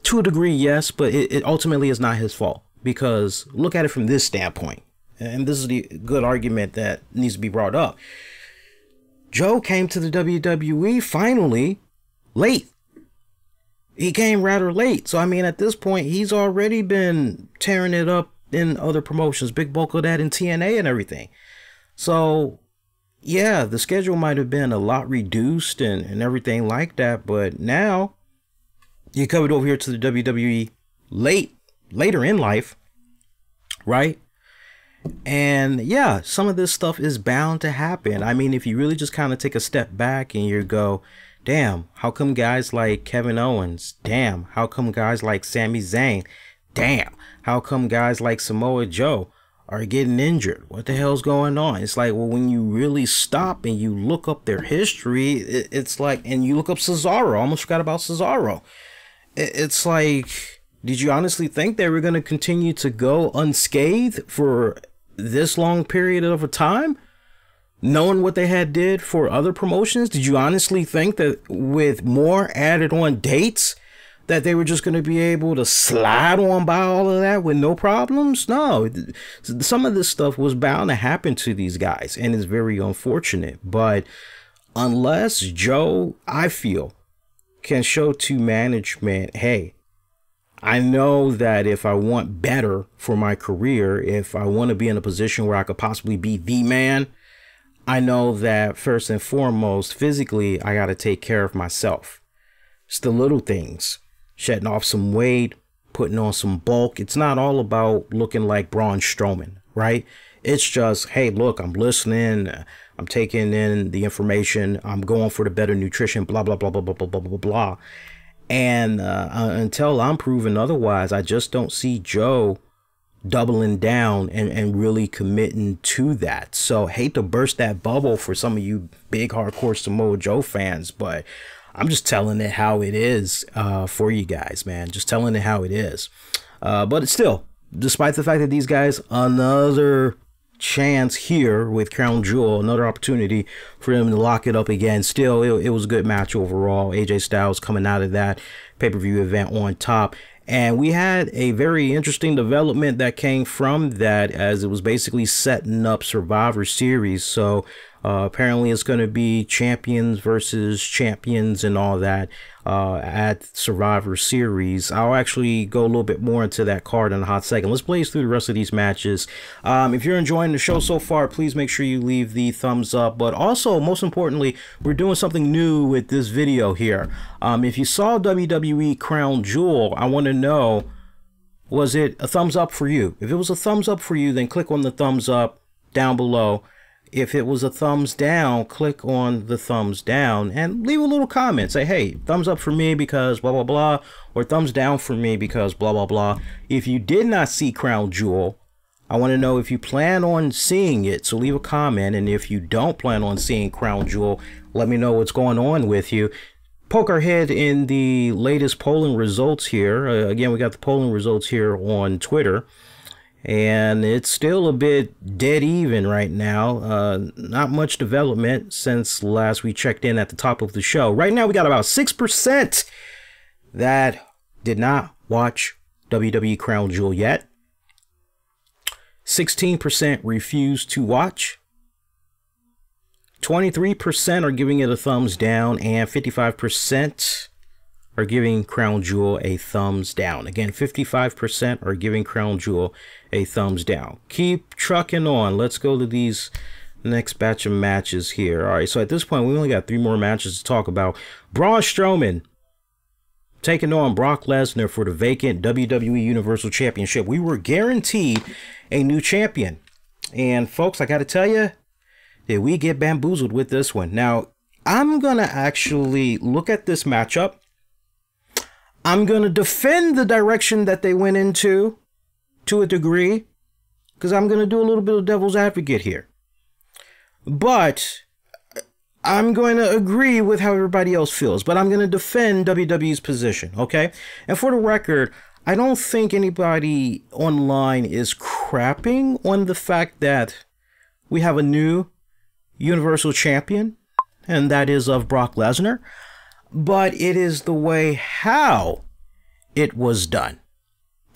To a degree, yes, but it ultimately is not his fault. Because look at it from this standpoint. And this is the good argument that needs to be brought up. Joe came to the WWE finally late. He came rather late. So, I mean, at this point, he's already been tearing it up in other promotions. Big bulk of that in TNA and everything. So, yeah, the schedule might have been a lot reduced and everything like that. But now, you covered over here to the WWE later in life, right? And yeah, some of this stuff is bound to happen. I mean, if you really just kind of take a step back and you go, damn, how come guys like Kevin Owens? Damn, how come guys like Sami Zayn? Damn, how come guys like Samoa Joe are getting injured? What the hell's going on? It's like, well, when you really stop and you look up their history, it's like, and you look up Cesaro. I almost forgot about Cesaro. It's like, did you honestly think they were going to continue to go unscathed for this long period of a time? Knowing what they had did for other promotions, did you honestly think that with more added on dates that they were just going to be able to slide on by all of that with no problems? No, some of this stuff was bound to happen to these guys, and it's very unfortunate. But unless Joe, I feel, can show to management, hey, I know that if I want better for my career, if I want to be in a position where I could possibly be the man, I know that first and foremost, physically, I got to take care of myself. It's the little things, shedding off some weight, putting on some bulk. It's not all about looking like Braun Strowman, right? It's just, hey, look, I'm listening. I'm taking in the information. I'm going for the better nutrition, blah, blah, blah, blah, blah, blah, blah, blah, blah. And until I'm proven otherwise, I just don't see Joe doubling down and really committing to that. So hate to burst that bubble for some of you big hardcore Samoa Joe fans, but I'm just telling it how it is for you guys, man. Just telling it how it is. But it's still, despite the fact that these guys, another chance here with Crown Jewel, another opportunity for them to lock it up again. Still, it was a good match overall. AJ Styles coming out of that pay-per-view event on top. And we had a very interesting development that came from that, as it was basically setting up Survivor Series. So apparently it's going to be champions versus champions and all that at Survivor Series. I'll actually go a little bit more into that card in a hot second. Let's blaze through the rest of these matches. If you're enjoying the show so far, please make sure you leave the thumbs up. But also, most importantly, we're doing something new with this video here. If you saw WWE Crown Jewel, I want to know, was it a thumbs up for you? If it was a thumbs up for you, then click on the thumbs up down below. If it was a thumbs down, click on the thumbs down and leave a little comment. Say, hey, thumbs up for me because blah, blah, blah, or thumbs down for me because blah, blah, blah. If you did not see Crown Jewel, I want to know if you plan on seeing it. So leave a comment. And if you don't plan on seeing Crown Jewel, let me know what's going on with you. Poke our head in the latest polling results here. Again, we got the polling results here on Twitter. And it's still a bit dead even right now. Not much development since last we checked in at the top of the show. Right now we got about 6% that did not watch WWE Crown Jewel yet. 16% refused to watch. 23% are giving it a thumbs down, and 55% are giving Crown Jewel a thumbs down. Again, 55% are giving Crown Jewel a thumbs down. Keep trucking on. Let's go to these next batch of matches here. All right, so at this point, we only got 3 more matches to talk about. Braun Strowman taking on Brock Lesnar for the vacant WWE Universal Championship. We were guaranteed a new champion. And folks, I got to tell you, did we get bamboozled with this one? Now, I'm going to actually look at this matchup. I'm going to defend the direction that they went into to a degree, because I'm going to do a little bit of devil's advocate here. But I'm going to agree with how everybody else feels, but I'm going to defend WWE's position, okay? And for the record, I don't think anybody online is crapping on the fact that we have a new Universal Champion, and that is of Brock Lesnar. But it is the way how it was done.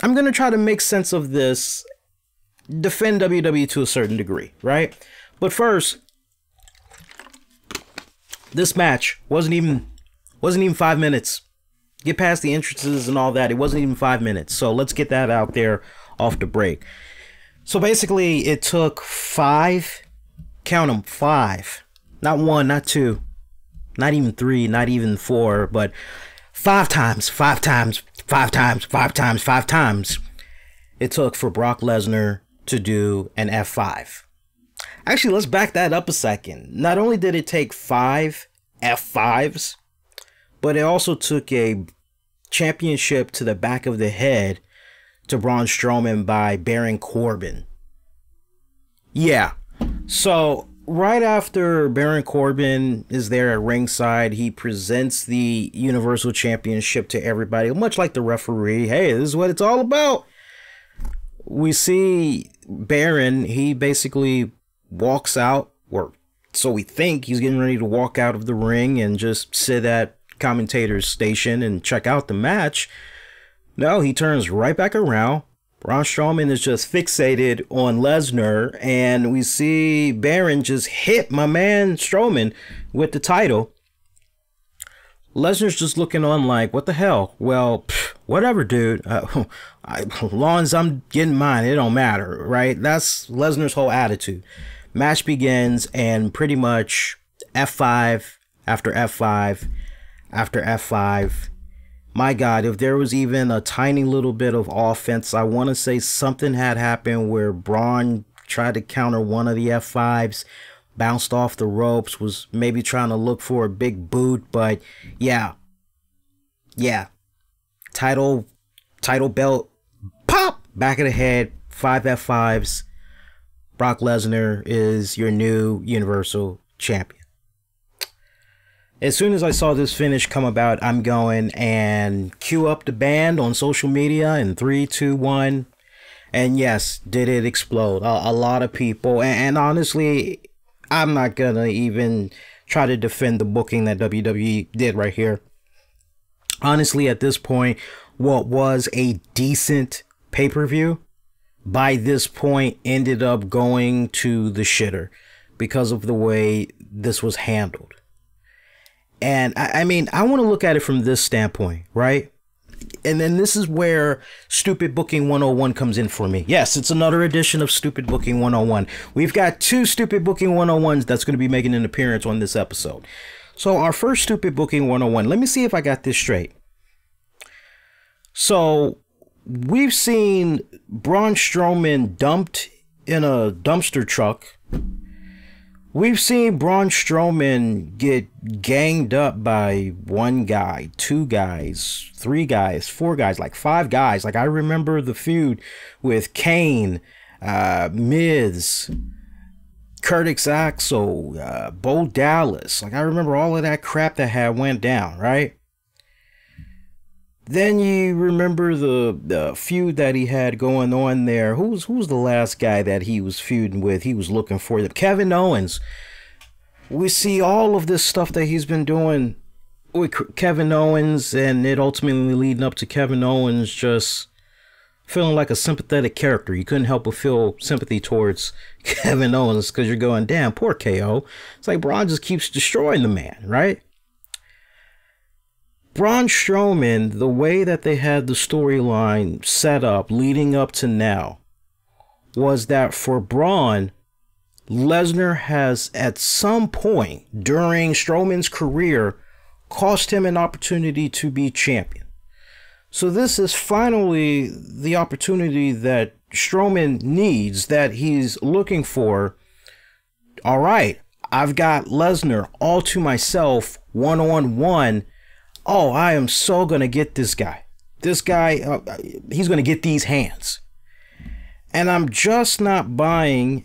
I'm going to try to make sense of this, defend WWE to a certain degree, right? But first, this match wasn't even 5 minutes. Get past the entrances and all that. It wasn't even 5 minutes. So let's get that out there off the break. So basically, it took 5, count them, 5, not 1, not 2. Not even 3, not even 4, but 5 times, 5 times, 5 times, 5 times, 5 times it took for Brock Lesnar to do an F5. Actually, let's back that up a second. Not only did it take 5 F5s, but it also took a championship to the back of the head to Braun Strowman by Baron Corbin. Yeah, so right after Baron Corbin is there at ringside, he presents the Universal Championship to everybody, much like the referee. Hey, this is what it's all about. We see Baron, he basically walks out, or so we think he's getting ready to walk out of the ring and just sit at commentator's station and check out the match. No, he turns right back around. Braun Strowman is just fixated on Lesnar, and we see Baron just hit my man Strowman with the title. Lesnar's just looking on like, what the hell? Well, whatever, dude. As long as I'm getting mine, it don't matter, right? That's Lesnar's whole attitude. Match begins, and pretty much F5 after F5 after F5. My God, if there was even a tiny little bit of offense, I want to say something had happened where Braun tried to counter one of the F5s, bounced off the ropes, was maybe trying to look for a big boot, but yeah. Title belt, pop, back of the head, 5 F5s. Brock Lesnar is your new Universal Champion. As soon as I saw this finish come about, I'm going and cue up the band on social media in 3, 2, 1. And yes, did it explode? A lot of people. And honestly, I'm not going to even try to defend the booking that WWE did right here. Honestly, at this point, what was a decent pay-per-view, by this point ended up going to the shitter because of the way this was handled. And I mean, I want to look at it from this standpoint, right? And then this is where Stupid Booking 101 comes in for me. Yes, it's another edition of Stupid Booking 101. We've got 2 Stupid Booking 101s that's going to be making an appearance on this episode. So our first Stupid Booking 101, let me see if I got this straight. So we've seen Braun Strowman dumped in a dumpster truck. We've seen Braun Strowman get ganged up by 1 guy, 2 guys, 3 guys, 4 guys, like 5 guys. Like I remember the feud with Kane, Miz, Curtis Axel, Bo Dallas. Like I remember all of that crap that had went down, right? Then you remember the feud that he had going on there. Who's the last guy that he was feuding with? He was looking for them. Kevin Owens. We see all of this stuff that he's been doing with Kevin Owens, and it ultimately leading up to Kevin Owens just feeling like a sympathetic character. You couldn't help but feel sympathy towards Kevin Owens because you're going, damn, poor KO. It's like Braun just keeps destroying the man, right? Braun Strowman, the way that they had the storyline set up leading up to now was that for Braun, Lesnar has at some point during Strowman's career cost him an opportunity to be champion. So this is finally the opportunity that Strowman needs, that he's looking for. All right, I've got Lesnar all to myself, one-on-one. Oh, I am so going to get this guy. This guy, he's going to get these hands. And I'm just not buying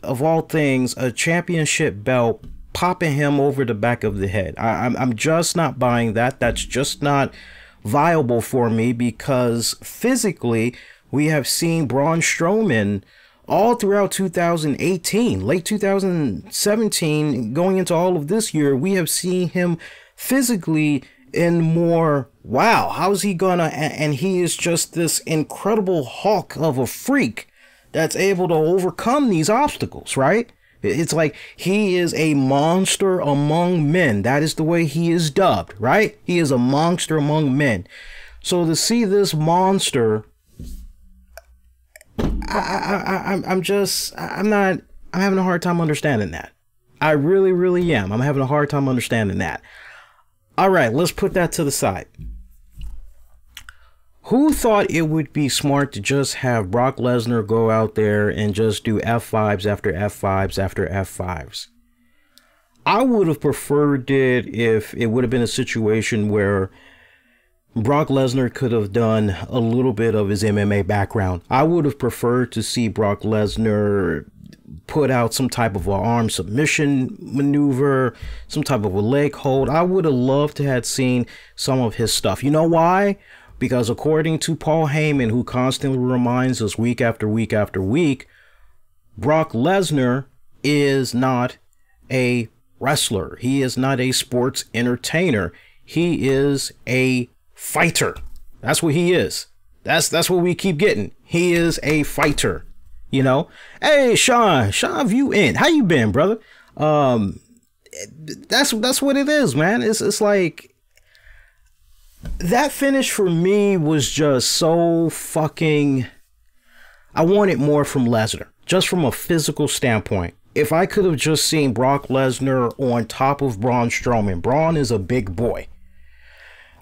of all things, a championship belt popping him over the back of the head. I'm just not buying that. That's just not viable for me because physically we have seen Braun Strowman all throughout 2018, late 2017, going into all of this year. We have seen him physically in more, wow, how's he gonna, and he is just this incredible hulk of a freak that's able to overcome these obstacles, right? It's like he is a monster among men. That is the way he is dubbed, right? He is a monster among men. So to see this monster, I'm having a hard time understanding that. I really, really am. I'm having a hard time understanding that. All right, let's put that to the side. Who thought it would be smart to just have Brock Lesnar go out there and just do F5s after F5s after F5s? I would have preferred it if it would have been a situation where Brock Lesnar could have done a little bit of his MMA background. I would have preferred to see Brock Lesnar put out some type of an arm submission maneuver, some type of a leg hold. I would have loved to have seen some of his stuff. You know why? Because according to Paul Heyman, who constantly reminds us week after week after week, Brock Lesnar is not a wrestler. He is not a sports entertainer. He is a fighter. That's what he is. That's what we keep getting. He is a fighter. You know, hey Sean, view in. How you been, brother? That's what it is, man. It's like that finish for me was just so fucking. I wanted more from Lesnar, just from a physical standpoint. If I could have just seen Brock Lesnar on top of Braun Strowman, Braun is a big boy.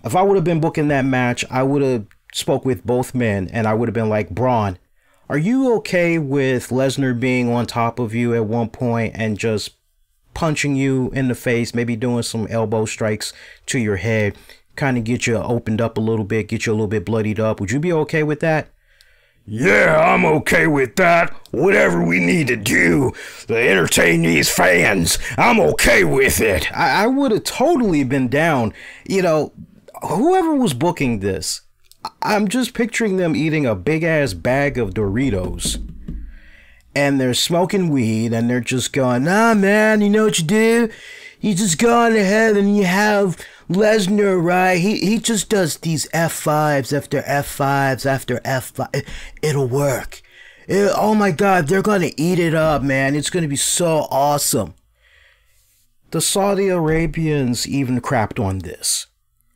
If I would have been booking that match, I would have spoke with both men and I would have been like, Braun, Are you okay with Lesnar being on top of you at one point and just punching you in the face, maybe doing some elbow strikes to your head, kind of get you opened up a little bit, get you a little bit bloodied up? Would you be okay with that? Yeah, I'm okay with that. Whatever we need to do to entertain these fans, I'm okay with it. I would have totally been down. You know, whoever was booking this, I'm just picturing them eating a big ass bag of Doritos. And they're smoking weed and they're just going, nah, man, you know what you do? You just go on ahead and you have Lesnar, right? He just does these F5s after F5s after F5. It'll work. Oh my God, they're going to eat it up, man. It's going to be so awesome. The Saudi Arabians even crapped on this.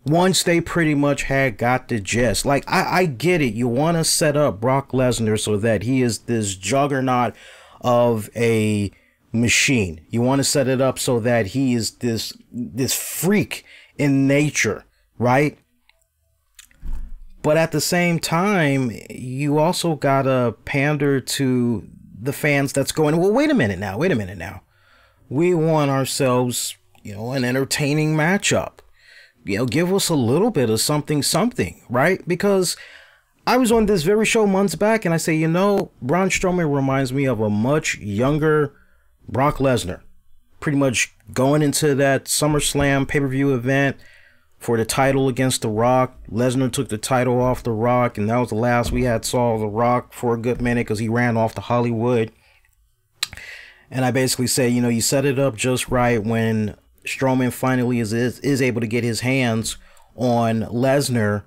Once they pretty much had got the gist. Like, I get it. You want to set up Brock Lesnar so that he is this juggernaut of a machine. You want to set it up so that he is this freak in nature, right? But at the same time, you also gotta pander to the fans that's going, well, wait a minute now. We want ourselves, you know, an entertaining matchup. You know, give us a little bit of something, right? Because I was on this very show months back and I say, you know, Braun Strowman reminds me of a much younger Brock Lesnar. Pretty much going into that SummerSlam pay-per-view event for the title against The Rock. Lesnar took the title off The Rock, and that was the last we had saw The Rock for a good minute because he ran off to Hollywood. And I basically say, you know, you set it up just right when Strowman finally is able to get his hands on Lesnar.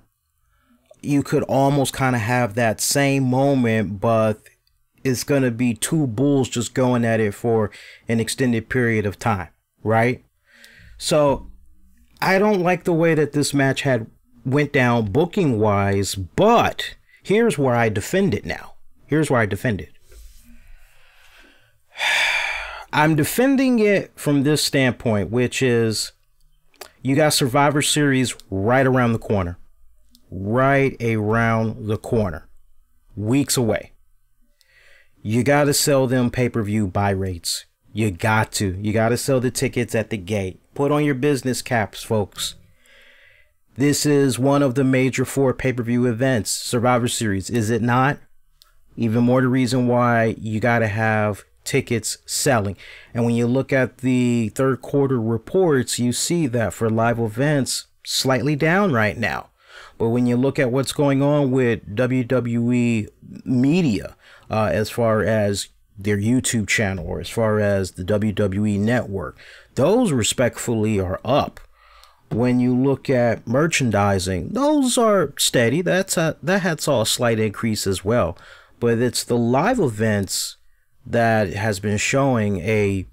You could almost kind of have that same moment, but it's going to be two bulls just going at it for an extended period of time, right? So I don't like the way that this match went down booking wise, but here's where I defend it now. I'm defending it from this standpoint, which is you got Survivor Series right around the corner. Weeks away. You got to sell them pay-per-view buy rates. You got to sell the tickets at the gate. Put on your business caps, folks. This is one of the major 4 pay-per-view events, Survivor Series, is it not? Even more the reason why you got to have tickets selling. And when you look at the third quarter reports, you see that for live events, slightly down right now. But when you look at what's going on with WWE media, as far as their YouTube channel or as far as the WWE network, those respectfully are up. When you look at merchandising, those are steady. That had saw a slight increase as well. But it's the live events that has been showing a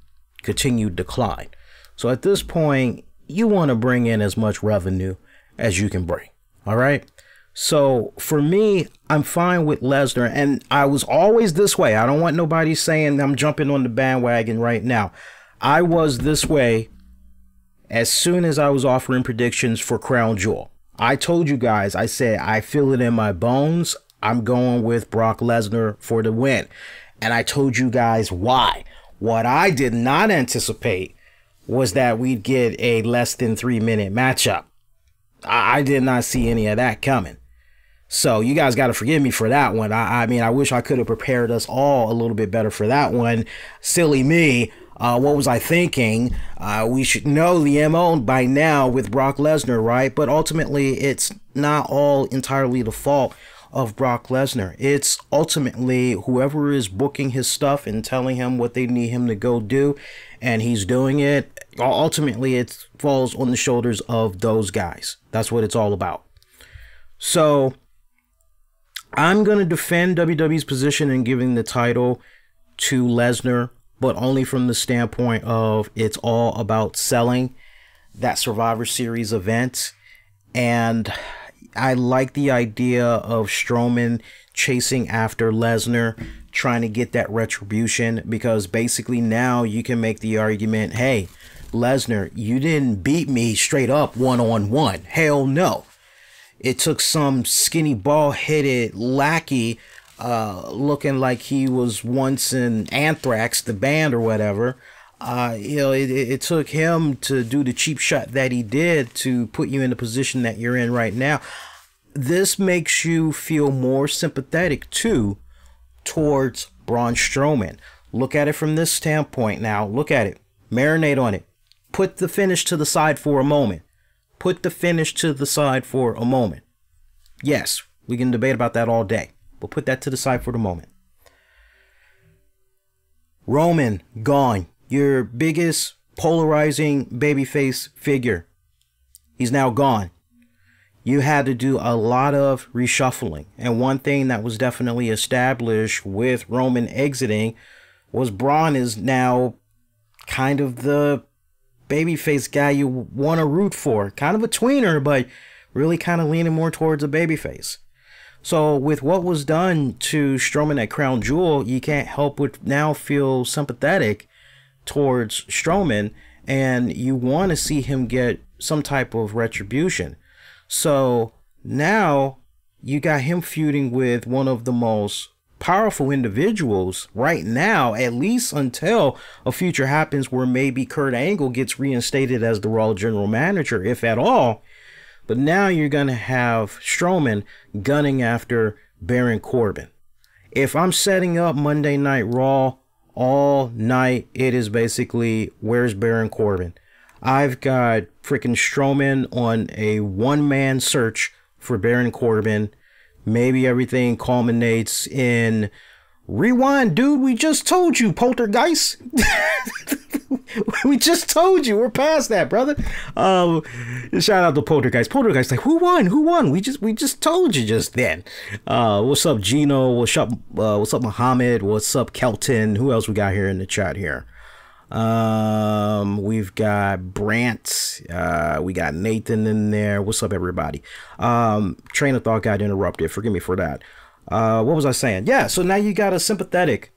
continued decline. So at this point, you want to bring in as much revenue as you can bring. All right. So for me, I'm fine with Lesnar, and I was always this way. I don't want nobody saying I'm jumping on the bandwagon right now. I was this way as soon as I was offering predictions for Crown Jewel. I told you guys, I said, I feel it in my bones. I'm going with Brock Lesnar for the win. And I told you guys why. What I did not anticipate was that we'd get a less than 3-minute matchup. I did not see any of that coming. So you guys got to forgive me for that one. I mean, I wish I could have prepared us all a little bit better for that one. Silly me. What was I thinking? We should know the MO by now with Brock Lesnar, right? But ultimately, it's not all entirely the fault of Brock Lesnar. It's ultimately whoever is booking his stuff and telling him what they need him to go do, and he's doing it. Ultimately, it falls on the shoulders of those guys. That's what it's all about. So I'm going to defend WWE's position in giving the title to Lesnar, but only from the standpoint of it's all about selling that Survivor Series event. And I like the idea of Strowman chasing after Lesnar, trying to get that retribution, because basically now you can make the argument, hey, Lesnar, you didn't beat me straight up one-on-one. Hell no. It took some skinny ball-headed lackey looking like he was once in Anthrax, the band or whatever. You know, it took him to do the cheap shot that he did to put you in the position that you're in right now. This makes you feel more sympathetic too towards Braun Strowman. Look at it from this standpoint now. Look at it. Marinate on it. Put the finish to the side for a moment. Put the finish to the side for a moment. Yes, we can debate about that all day, but put that to the side for the moment. Roman, gone. Your biggest polarizing babyface figure. He's now gone. You had to do a lot of reshuffling. And one thing that was definitely established with Roman exiting was Braun is now kind of the babyface guy you want to root for. Kind of a tweener, but really kind of leaning more towards a babyface. So with what was done to Strowman at Crown Jewel, you can't help but now feel sympathetic towards Strowman, and you want to see him get some type of retribution. So now you got him feuding with one of the most powerful individuals right now, at least until a future happens where maybe Kurt Angle gets reinstated as the Raw General Manager, if at all. But now you're going to have Strowman gunning after Baron Corbin. If I'm setting up Monday Night Raw all night, it is basically, where's Baron Corbin? I've got freaking Strowman on a one-man search for Baron Corbin. Maybe everything culminates in rewind, dude. We just told you, Poltergeist. We just told you. We're past that, brother. Shout out to Poltergeist. Poltergeist, like, who won? Who won? We just told you just then. What's up, Gino? What's up, Muhammad? What's up, Kelton? Who else we got here in the chat here? We've got Brant, we got Nathan in there. What's up, everybody? Train of thought got interrupted, forgive me for that. What was I saying? Yeah, so now you got a sympathetic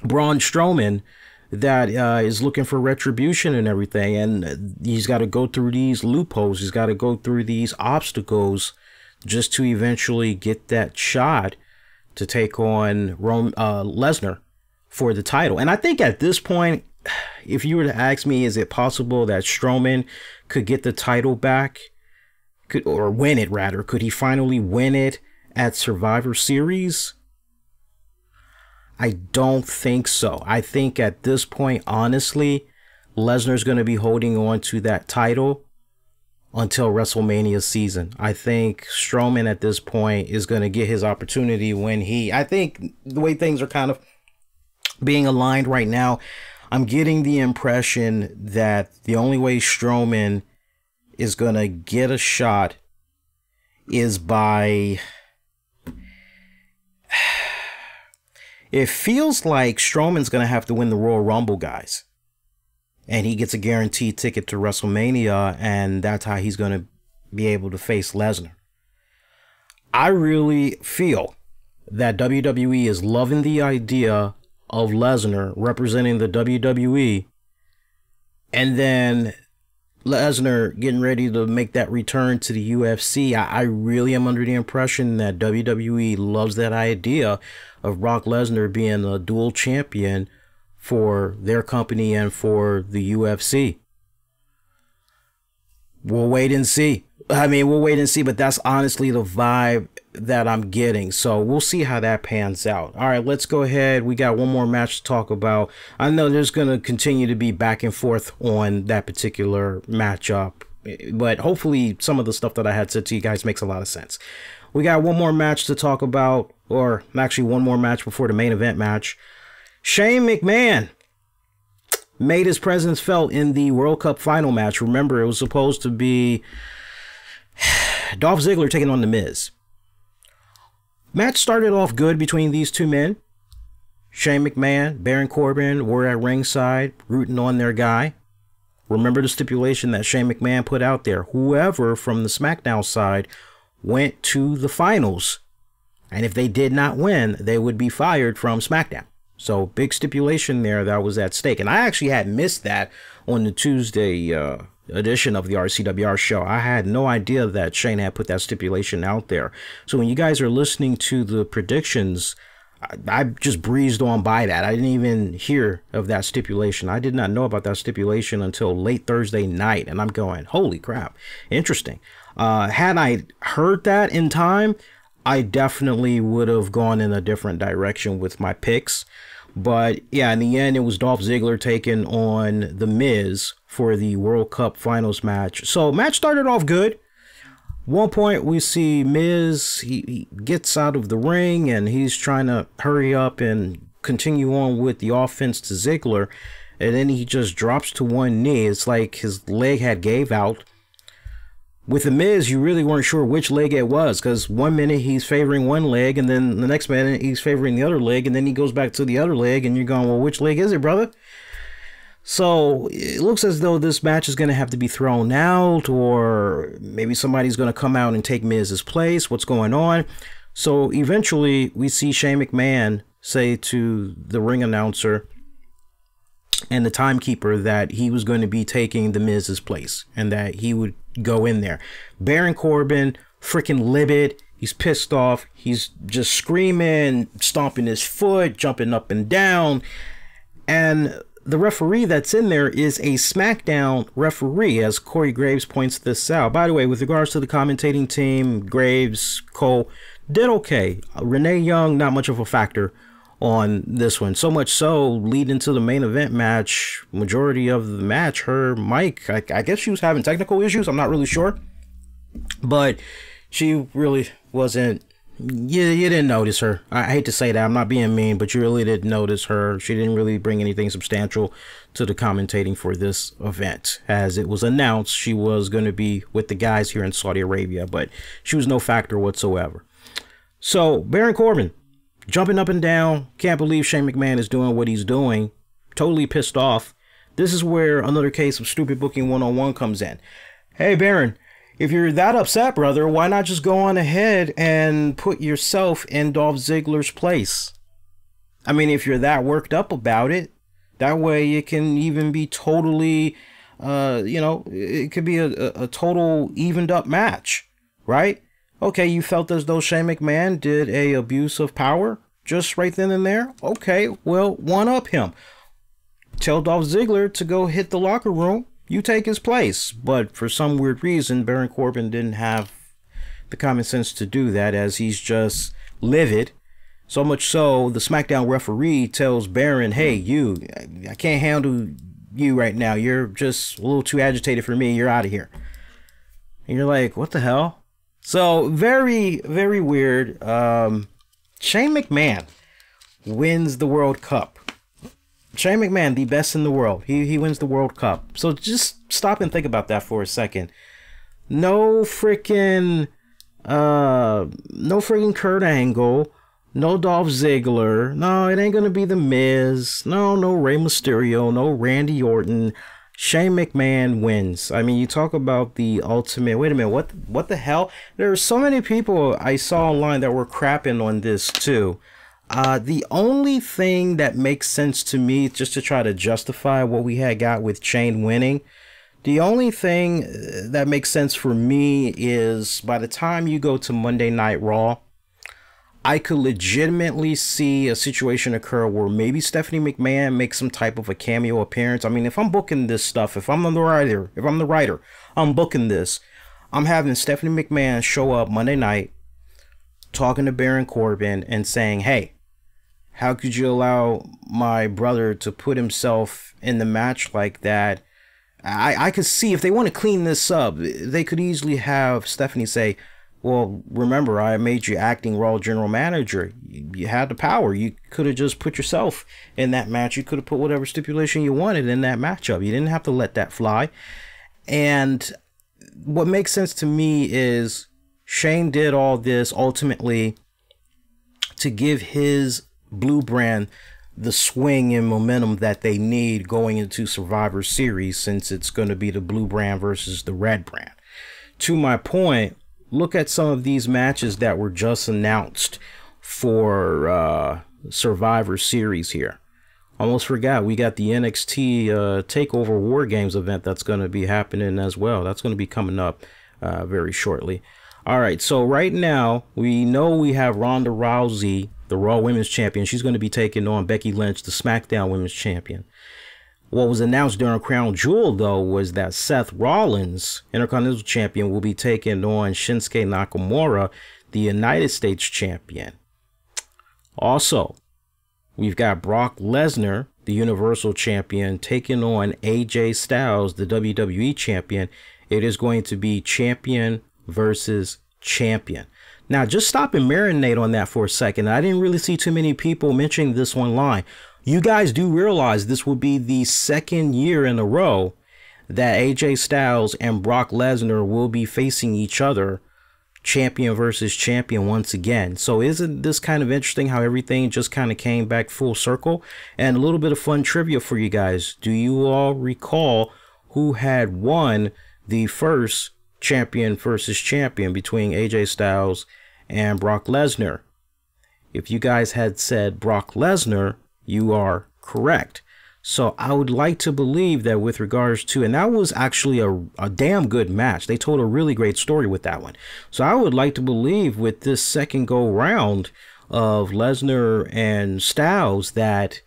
Braun Strowman that is looking for retribution and everything, and he's got to go through these loopholes, he's got to go through these obstacles just to eventually get that shot to take on Lesnar for the title. And I think at this point, if you were to ask me, is it possible that Strowman could get the title back, or win it rather? Could he finally win it at Survivor Series? I don't think so. I think at this point, honestly, Lesnar's going to be holding on to that title until WrestleMania season. I think Strowman at this point is going to get his opportunity when I think the way things are kind of being aligned right now, I'm getting the impression that the only way Strowman is going to get a shot is by... It feels like Strowman's going to have to win the Royal Rumble, guys. And he gets a guaranteed ticket to WrestleMania, and that's how he's going to be able to face Lesnar. I really feel that WWE is loving the idea of Lesnar representing the WWE, and then Lesnar getting ready to make that return to the UFC. I really am under the impression that WWE loves that idea of Brock Lesnar being a dual champion for their company and for the UFC. We'll wait and see. We'll wait and see, but that's honestly the vibe that I'm getting. So we'll see how that pans out. All right, let's go ahead. We got one more match to talk about. I know there's going to continue to be back and forth on that particular matchup, but hopefully some of the stuff that I had said to you guys makes a lot of sense. We got one more match to talk about, or actually one more match before the main event match. Shane McMahon made his presence felt in the World Cup final match. Remember, it was supposed to be Dolph Ziggler taking on The Miz. Match started off good between these two men. Shane McMahon, Baron Corbin were at ringside rooting on their guy. Remember the stipulation that Shane McMahon put out there. Whoever from the SmackDown side went to the finals, and if they did not win, they would be fired from SmackDown. So big stipulation there that was at stake. And I actually had missed that on the Tuesday edition of the RCWR show. I had no idea that Shane had put that stipulation out there. So when you guys are listening to the predictions, I just breezed on by that. I didn't even hear of that stipulation. I did not know about that stipulation until late Thursday night. And I'm going, holy crap, interesting. Had I heard that in time, I definitely would have gone in a different direction with my picks. But yeah, in the end, it was Dolph Ziggler taking on The Miz for the World Cup Finals match. So match started off good. One point we see Miz, he gets out of the ring and he's trying to hurry up and continue on with the offense to Ziggler. And then he just drops to one knee. It's like his leg had gave out. With The Miz, you really weren't sure which leg it was, because 1 minute he's favoring one leg, and then the next minute he's favoring the other leg, and then he goes back to the other leg, and you're going, well, which leg is it, brother? So it looks as though this match is going to have to be thrown out, or maybe somebody's going to come out and take Miz's place. What's going on? So eventually we see Shane McMahon say to the ring announcer and the timekeeper that he was going to be taking The Miz's place and that he would go in there. Baron Corbin, freaking livid. He's pissed off. He's just screaming, stomping his foot, jumping up and down. And the referee that's in there is a SmackDown referee, as Corey Graves points this out. By the way, with regards to the commentating team, Graves, Cole, did okay. Renee Young, not much of a factor on this one. So much so, leading to the main event match, majority of the match, her mic, I guess she was having technical issues. I'm not really sure. But she really wasn't, you didn't notice her. I hate to say that, I'm not being mean, but you really didn't notice her. She didn't really bring anything substantial to the commentating for this event. As it was announced, she was going to be with the guys here in Saudi Arabia, but she was no factor whatsoever. So, Baron Corbin, jumping up and down, can't believe Shane McMahon is doing what he's doing, totally pissed off. This is where another case of stupid booking 101 comes in. Hey, Baron, if you're that upset, brother, why not just go on ahead and put yourself in Dolph Ziggler's place? I mean, if you're that worked up about it, that way it can even be totally, it could be a total evened up match, right? Okay, you felt as though Shane McMahon did a abuse of power just right then and there? Okay, well, one up him. Tell Dolph Ziggler to go hit the locker room. You take his place. But for some weird reason, Baron Corbin didn't have the common sense to do that, as he's just livid. So much so, the SmackDown referee tells Baron, hey, I can't handle you right now. You're just a little too agitated for me. You're out of here. And you're like, what the hell? So very, very weird. Shane McMahon wins the World Cup. Shane McMahon, the best in the world. He wins the World Cup. So just stop and think about that for a second. No freaking Kurt Angle. No Dolph Ziggler. No, it ain't gonna be The Miz. No Rey Mysterio. No Randy Orton. Shane McMahon wins. I mean, you talk about the ultimate. Wait a minute, what the hell? There are so many people I saw online that were crapping on this too. The only thing that makes sense to me, just to try to justify what we had got with Shane winning, the only thing that makes sense for me is by the time you go to Monday Night Raw, I could legitimately see a situation occur where maybe Stephanie McMahon makes some type of a cameo appearance. I mean, if I'm booking this stuff, if I'm the writer, I'm booking this. I'm having Stephanie McMahon show up Monday night, talking to Baron Corbin and saying, hey, how could you allow my brother to put himself in the match like that? I could see if they want to clean this up, they could easily have Stephanie say, well, remember, I made you acting Raw general manager. You had the power. You could have just put yourself in that match. You could have put whatever stipulation you wanted in that matchup. You didn't have to let that fly. And what makes sense to me is Shane did all this ultimately to give his blue brand the swing and momentum that they need going into Survivor Series, since it's going to be the blue brand versus the red brand. To my point, look at some of these matches that were just announced for Survivor Series here. Almost forgot, we got the NXT TakeOver War Games event that's going to be happening as well. That's going to be coming up very shortly. All right, so right now, we know we have Ronda Rousey, the Raw Women's Champion. She's going to be taking on Becky Lynch, the SmackDown Women's Champion. What was announced during Crown Jewel, though, was that Seth Rollins, Intercontinental Champion, will be taking on Shinsuke Nakamura, the United States Champion. Also, we've got Brock Lesnar, the Universal Champion, taking on AJ Styles, the WWE Champion. It is going to be champion versus champion. Now, just stop and marinate on that for a second. I didn't really see too many people mentioning this online. You guys do realize this will be the second year in a row that AJ Styles and Brock Lesnar will be facing each other, champion versus champion, once again. So isn't this kind of interesting how everything just kind of came back full circle? And a little bit of fun trivia for you guys. Do you all recall who had won the first champion versus champion between AJ Styles and Brock Lesnar? If you guys had said Brock Lesnar, you are correct. So I would like to believe that with regards to, and that was actually a damn good match. They told a really great story with that one. So I would like to believe with this second go round of Lesnar and Styles that,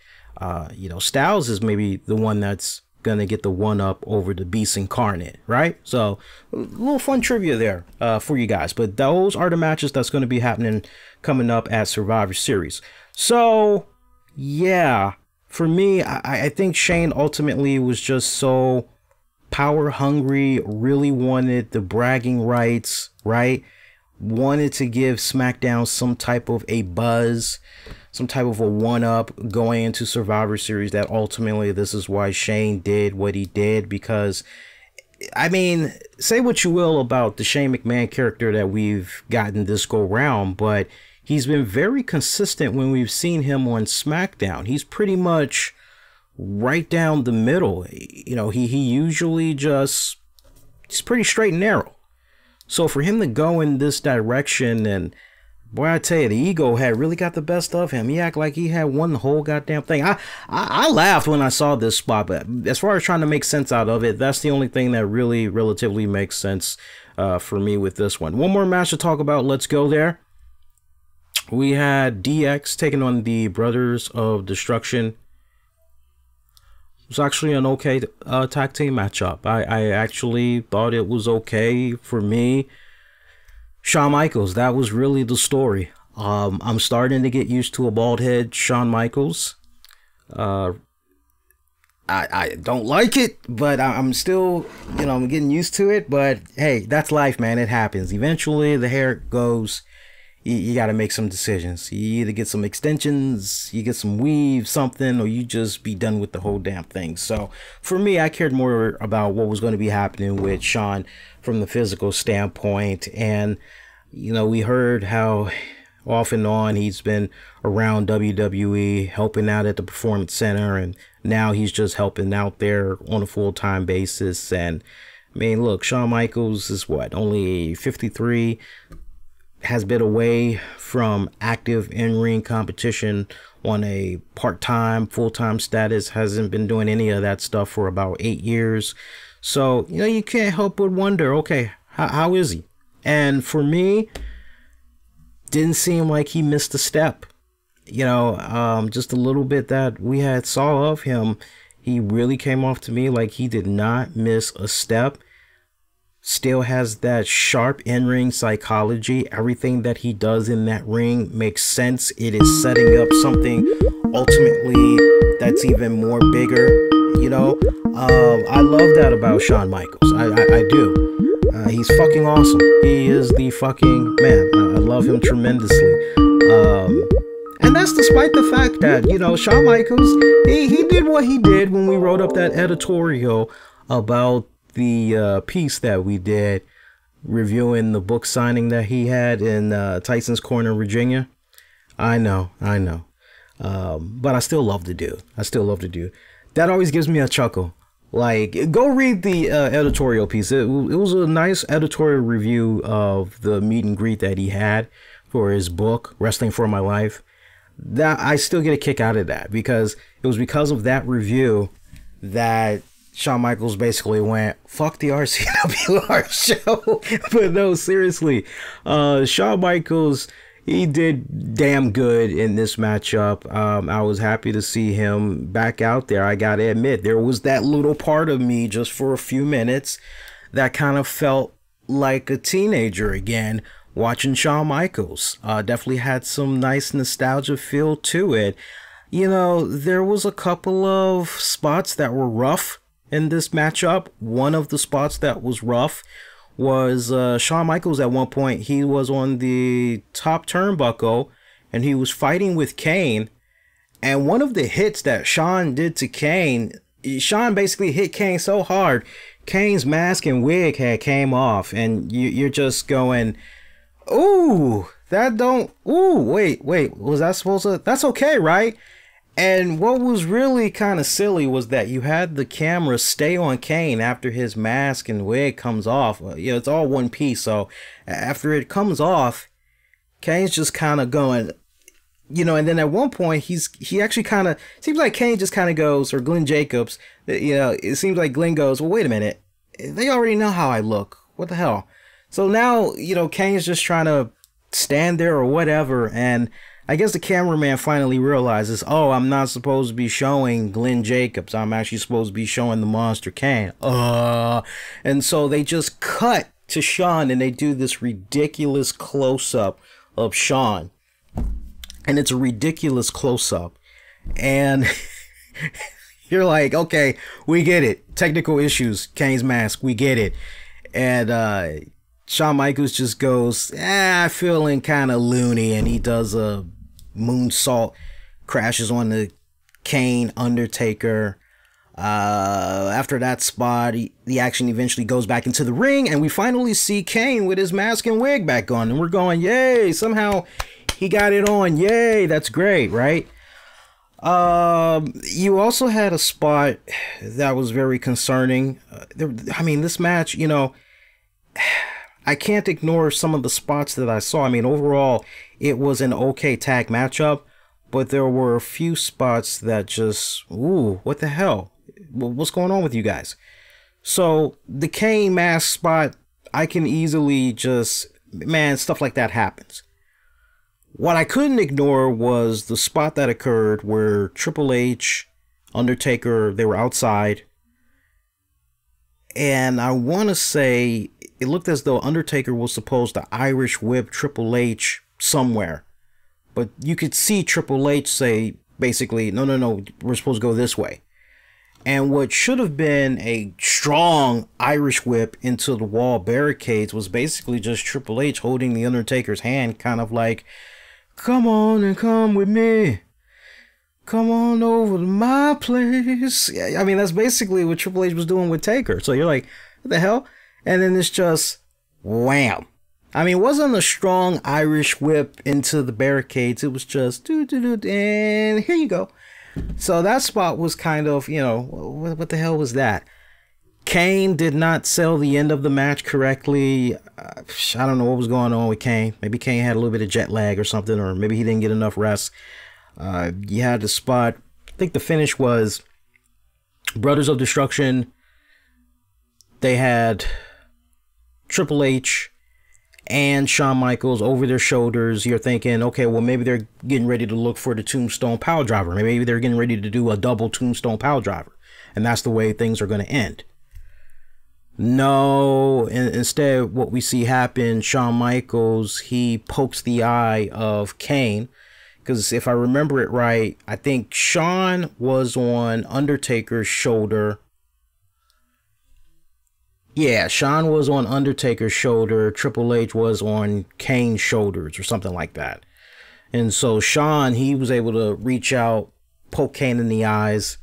Styles is maybe the one that's going to get the one up over the Beast Incarnate, right? So a little fun trivia there for you guys. But those are the matches that's going to be happening coming up at Survivor Series. So yeah, for me, I think Shane ultimately was just so power hungry, really wanted the bragging rights, right? Wanted to give SmackDown some type of a buzz, some type of a one-up going into Survivor Series, that ultimately this is why Shane did what he did. Because, I mean, say what you will about the Shane McMahon character that we've gotten this go round, but he's been very consistent when we've seen him on SmackDown. He's pretty much right down the middle. You know, he usually he's pretty straight and narrow. So for him to go in this direction, and boy, I tell you, the ego had really got the best of him. He acted like he had won the whole goddamn thing. I laughed when I saw this spot, but as far as trying to make sense out of it, that's the only thing that really relatively makes sense for me with this one. One more match to talk about. Let's go there. We had DX taking on the Brothers of Destruction. It was actually an okay tag team matchup. I actually thought it was okay for me. Shawn Michaels, that was really the story. I'm starting to get used to a bald head Shawn Michaels. I don't like it, but I'm still, I'm getting used to it. But hey, that's life, man. It happens. Eventually, the hair goes. You got to make some decisions. You either get some extensions, you get some weave, something, or you just be done with the whole damn thing. So for me, I cared more about what was going to be happening with Shawn from the physical standpoint. And, we heard how off and on he's been around WWE, helping out at the Performance Center, and now he's just helping out there on a full-time basis. And I mean, look, Shawn Michaels is what, only 53, has been away from active in-ring competition on a part-time, full-time status, hasn't been doing any of that stuff for about 8 years. So, you can't help but wonder, okay, how is he? And for me, didn't seem like he missed a step. Just a little bit that we had saw of him, he really came off to me like he did not miss a step. Still has that sharp in-ring psychology. Everything that he does in that ring makes sense. It is setting up something ultimately that's even more bigger. I love that about Shawn Michaels. I do. He's fucking awesome. He is the fucking man. I love him tremendously. And that's despite the fact that, Shawn Michaels, he did what he did when we wrote up that editorial about the piece that we did reviewing the book signing that he had in Tyson's Corner, Virginia. I know. But I still love the dude. That always gives me a chuckle. Like, go read the editorial piece. It was a nice editorial review of the meet and greet that he had for his book, Wrestling for My Life. that I still get a kick out of that, because it was because of that review that Shawn Michaels basically went, fuck the RCWR show. But no, seriously, Shawn Michaels, he did damn good in this matchup. I was happy to see him back out there. I gotta admit, there was that little part of me just for a few minutes that kind of felt like a teenager again watching Shawn Michaels. Definitely had some nice nostalgia feel to it. You know, there was a couple of spots that were rough in this matchup. One of the spots that was rough was Shawn Michaels. At one point, he was on the top turnbuckle and he was fighting with Kane. And one of the hits that Shawn did to Kane, Shawn basically hit Kane so hard, Kane's mask and wig had came off. And you're just going, ooh, that don't, ooh, wait, was that supposed to, that's okay, right? And what was really kind of silly was that you had the camera stay on Kane after his mask and wig comes off. You know, it's all one piece. So after it comes off, Kane's just kind of going, you know, and then at one point he actually kind of, seems like Kane just kind of goes, or Glenn Jacobs, you know, it seems like Glenn goes, well, wait a minute. They already know how I look. What the hell? So now, you know, Kane's just trying to stand there or whatever. And I guess the cameraman finally realizes, oh, I'm not supposed to be showing Glenn Jacobs. I'm actually supposed to be showing the Monster Kane. And so they just cut to Shawn and they do this ridiculous close-up of Shawn. And it's a ridiculous close-up. And you're like, okay, we get it. Technical issues, Kane's mask, we get it. And Shawn Michaels just goes, feeling kind of loony, and he does a moonsault, crashes on the Kane Undertaker. After that spot, the action eventually goes back into the ring, and we finally see Kane with his mask and wig back on, and we're going, yay, somehow he got it on, yay, that's great, right? You also had a spot that was very concerning. I mean, this match, you know, I can't ignore some of the spots that I saw. I mean, overall, it was an okay tag matchup, but there were a few spots that just, ooh, what the hell? What's going on with you guys? So the Kane mask spot, I can easily just, man, stuff like that happens. What I couldn't ignore was the spot that occurred where Triple H, Undertaker, they were outside. And I want to say it looked as though Undertaker was supposed to Irish whip Triple H somewhere. But you could see Triple H say, basically, no, we're supposed to go this way. And what should have been a strong Irish whip into the wall barricades was basically just Triple H holding the Undertaker's hand, kind of like, come on and come with me. Come on over to my place. I mean, that's basically what Triple H was doing with Taker. So you're like, what the hell? And then it's just wham. I mean, it wasn't a strong Irish whip into the barricades. It was just and here you go. So that spot was kind of, you know, what the hell was that? Kane did not sell the end of the match correctly. I don't know what was going on with Kane. Maybe Kane had a little bit of jet lag or something, or maybe he didn't get enough rest. You had the spot, I think the finish was Brothers of Destruction. They had Triple H and Shawn Michaels over their shoulders. You're thinking, okay, well, maybe they're getting ready to look for the Tombstone Power Driver. Maybe they're getting ready to do a double Tombstone Power Driver. And that's the way things are going to end. No, instead, what we see happen, Shawn Michaels, he pokes the eye of Kane. Because if I remember it right, I think Shawn was on Undertaker's shoulder. Yeah, Shawn was on Undertaker's shoulder. Triple H was on Kane's shoulders or something like that. And so Shawn, he was able to reach out, poke Kane in the eyes.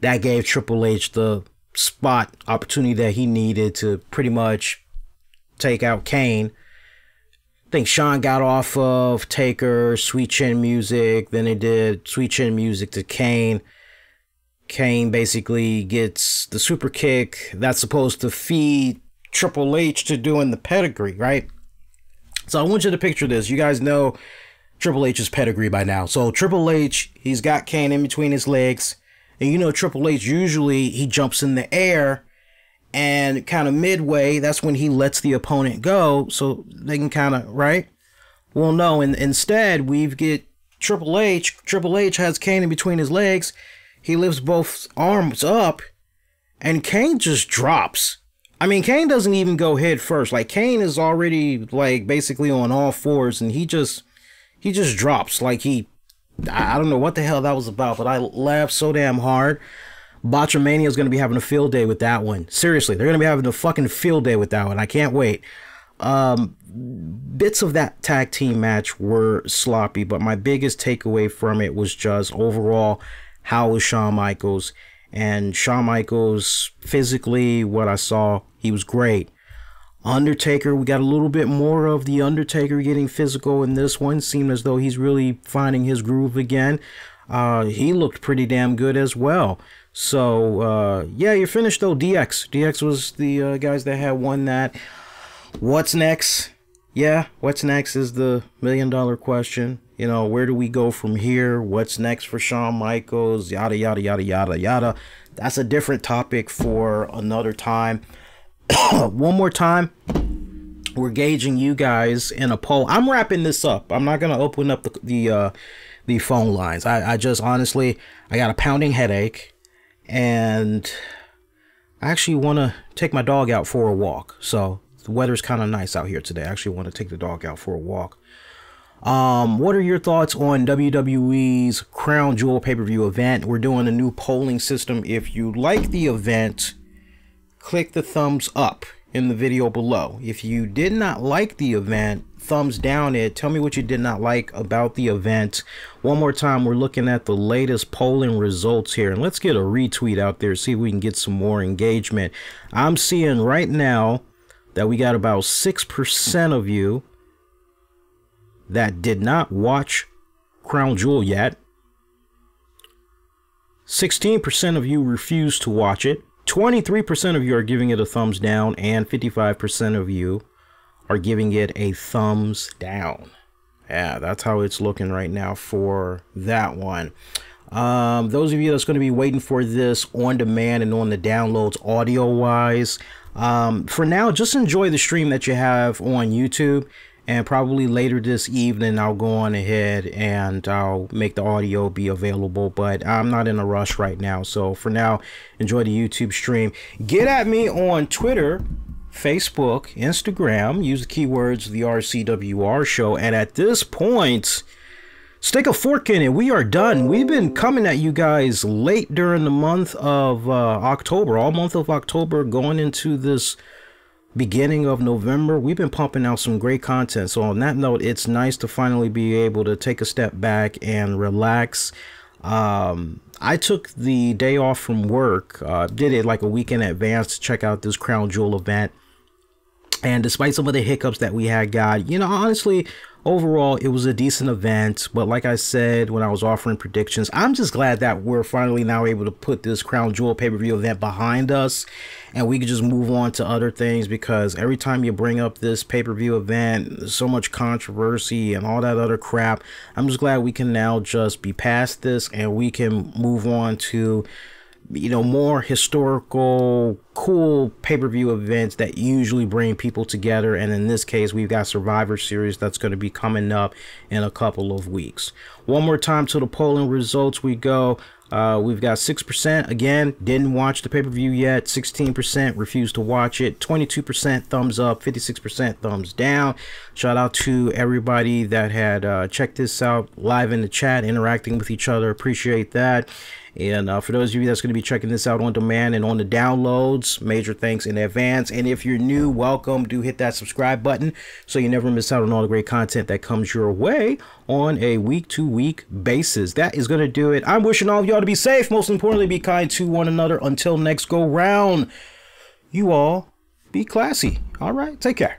That gave Triple H the spot opportunity that he needed to pretty much take out Kane. I think Shawn got off of Taker, Sweet Chin Music. Then they did Sweet Chin Music to Kane. Kane basically gets the super kick that's supposed to feed Triple H to doing the pedigree, right? So I want you to picture this. You guys know Triple H's pedigree by now. So Triple H, he's got Kane in between his legs. And you know Triple H, usually he jumps in the air and kind of midway, that's when he lets the opponent go so they can kind of, right? Well, no, instead we get Triple H. Triple H has Kane in between his legs. He lifts both arms up and Kane just drops. I mean, Kane doesn't even go head first. Like, Kane is already, like, basically on all fours, and he just drops. Like, I don't know what the hell that was about, but I laughed so damn hard. Botchamania is going to be having a field day with that one. Seriously, they're going to be having a fucking field day with that one. I can't wait. Bits of that tag team match were sloppy, but my biggest takeaway from it was just overall, how was Shawn Michaels? And Shawn Michaels, physically, what I saw, he was great. Undertaker, we got a little bit more of the Undertaker getting physical in this one. Seemed as though he's really finding his groove again. He looked pretty damn good as well. So, yeah, you're finished though. DX. DX was the guys that had won that. What's next? Yeah, what's next is the million-dollar question. You know, where do we go from here? What's next for Shawn Michaels? Yada, yada, yada, yada, yada. That's a different topic for another time. One more time, we're gauging you guys in a poll. I'm wrapping this up. I'm not going to open up the phone lines. I just, honestly, I got a pounding headache. And I actually want to take my dog out for a walk. So the weather's kind of nice out here today. I actually want to take the dog out for a walk. What are your thoughts on WWE's Crown Jewel pay-per-view event? We're doing a new polling system. If you like the event, click the thumbs up in the video below. If you did not like the event, thumbs down it. Tell me what you did not like about the event. One more time, we're looking at the latest polling results here. And let's get a retweet out there, see if we can get some more engagement. I'm seeing right now that we got about 6% of you that did not watch Crown Jewel yet. 16% of you refused to watch it. 23% of you are giving it a thumbs down, and 55% of you are giving it a thumbs down. Yeah, that's how it's looking right now for that one. Those of you that's going to be waiting for this on demand and on the downloads audio wise, for now, just enjoy the stream that you have on YouTube. And probably later this evening, I'll go on ahead and I'll make the audio be available. But I'm not in a rush right now. So for now, enjoy the YouTube stream. Get at me on Twitter, Facebook, Instagram. Use the keywords the RCWR Show. And at this point, stick a fork in it. We are done. We've been coming at you guys late during the month of October. All month of October going into this beginning of November. We've been pumping out some great content. So on that note, it's nice to finally be able to take a step back and relax. I took the day off from work, did it like a week in advance to check out this Crown Jewel event. And despite some of the hiccups that we had got, you know, honestly, overall, it was a decent event. But like I said, when I was offering predictions, I'm just glad that we're finally now able to put this Crown Jewel pay-per-view event behind us. And we can just move on to other things, because every time you bring up this pay-per-view event, there's so much controversy and all that other crap. I'm just glad we can now just be past this and we can move on to, you know, more historical, cool pay-per-view events that usually bring people together. And in this case, we've got Survivor Series that's going to be coming up in a couple of weeks. One more time to the polling results we go. We've got 6%, again, didn't watch the pay-per-view yet. 16% refused to watch it. 22% thumbs up. 56% thumbs down. Shout out to everybody that had checked this out live in the chat, interacting with each other. Appreciate that. And for those of you that's going to be checking this out on demand and on the downloads, major thanks in advance. And if you're new, welcome. Do hit that subscribe button so you never miss out on all the great content that comes your way on a week-to-week basis. That is going to do it. I'm wishing all of y'all to be safe. Most importantly, be kind to one another. Until next go round, you all be classy. All right, take care.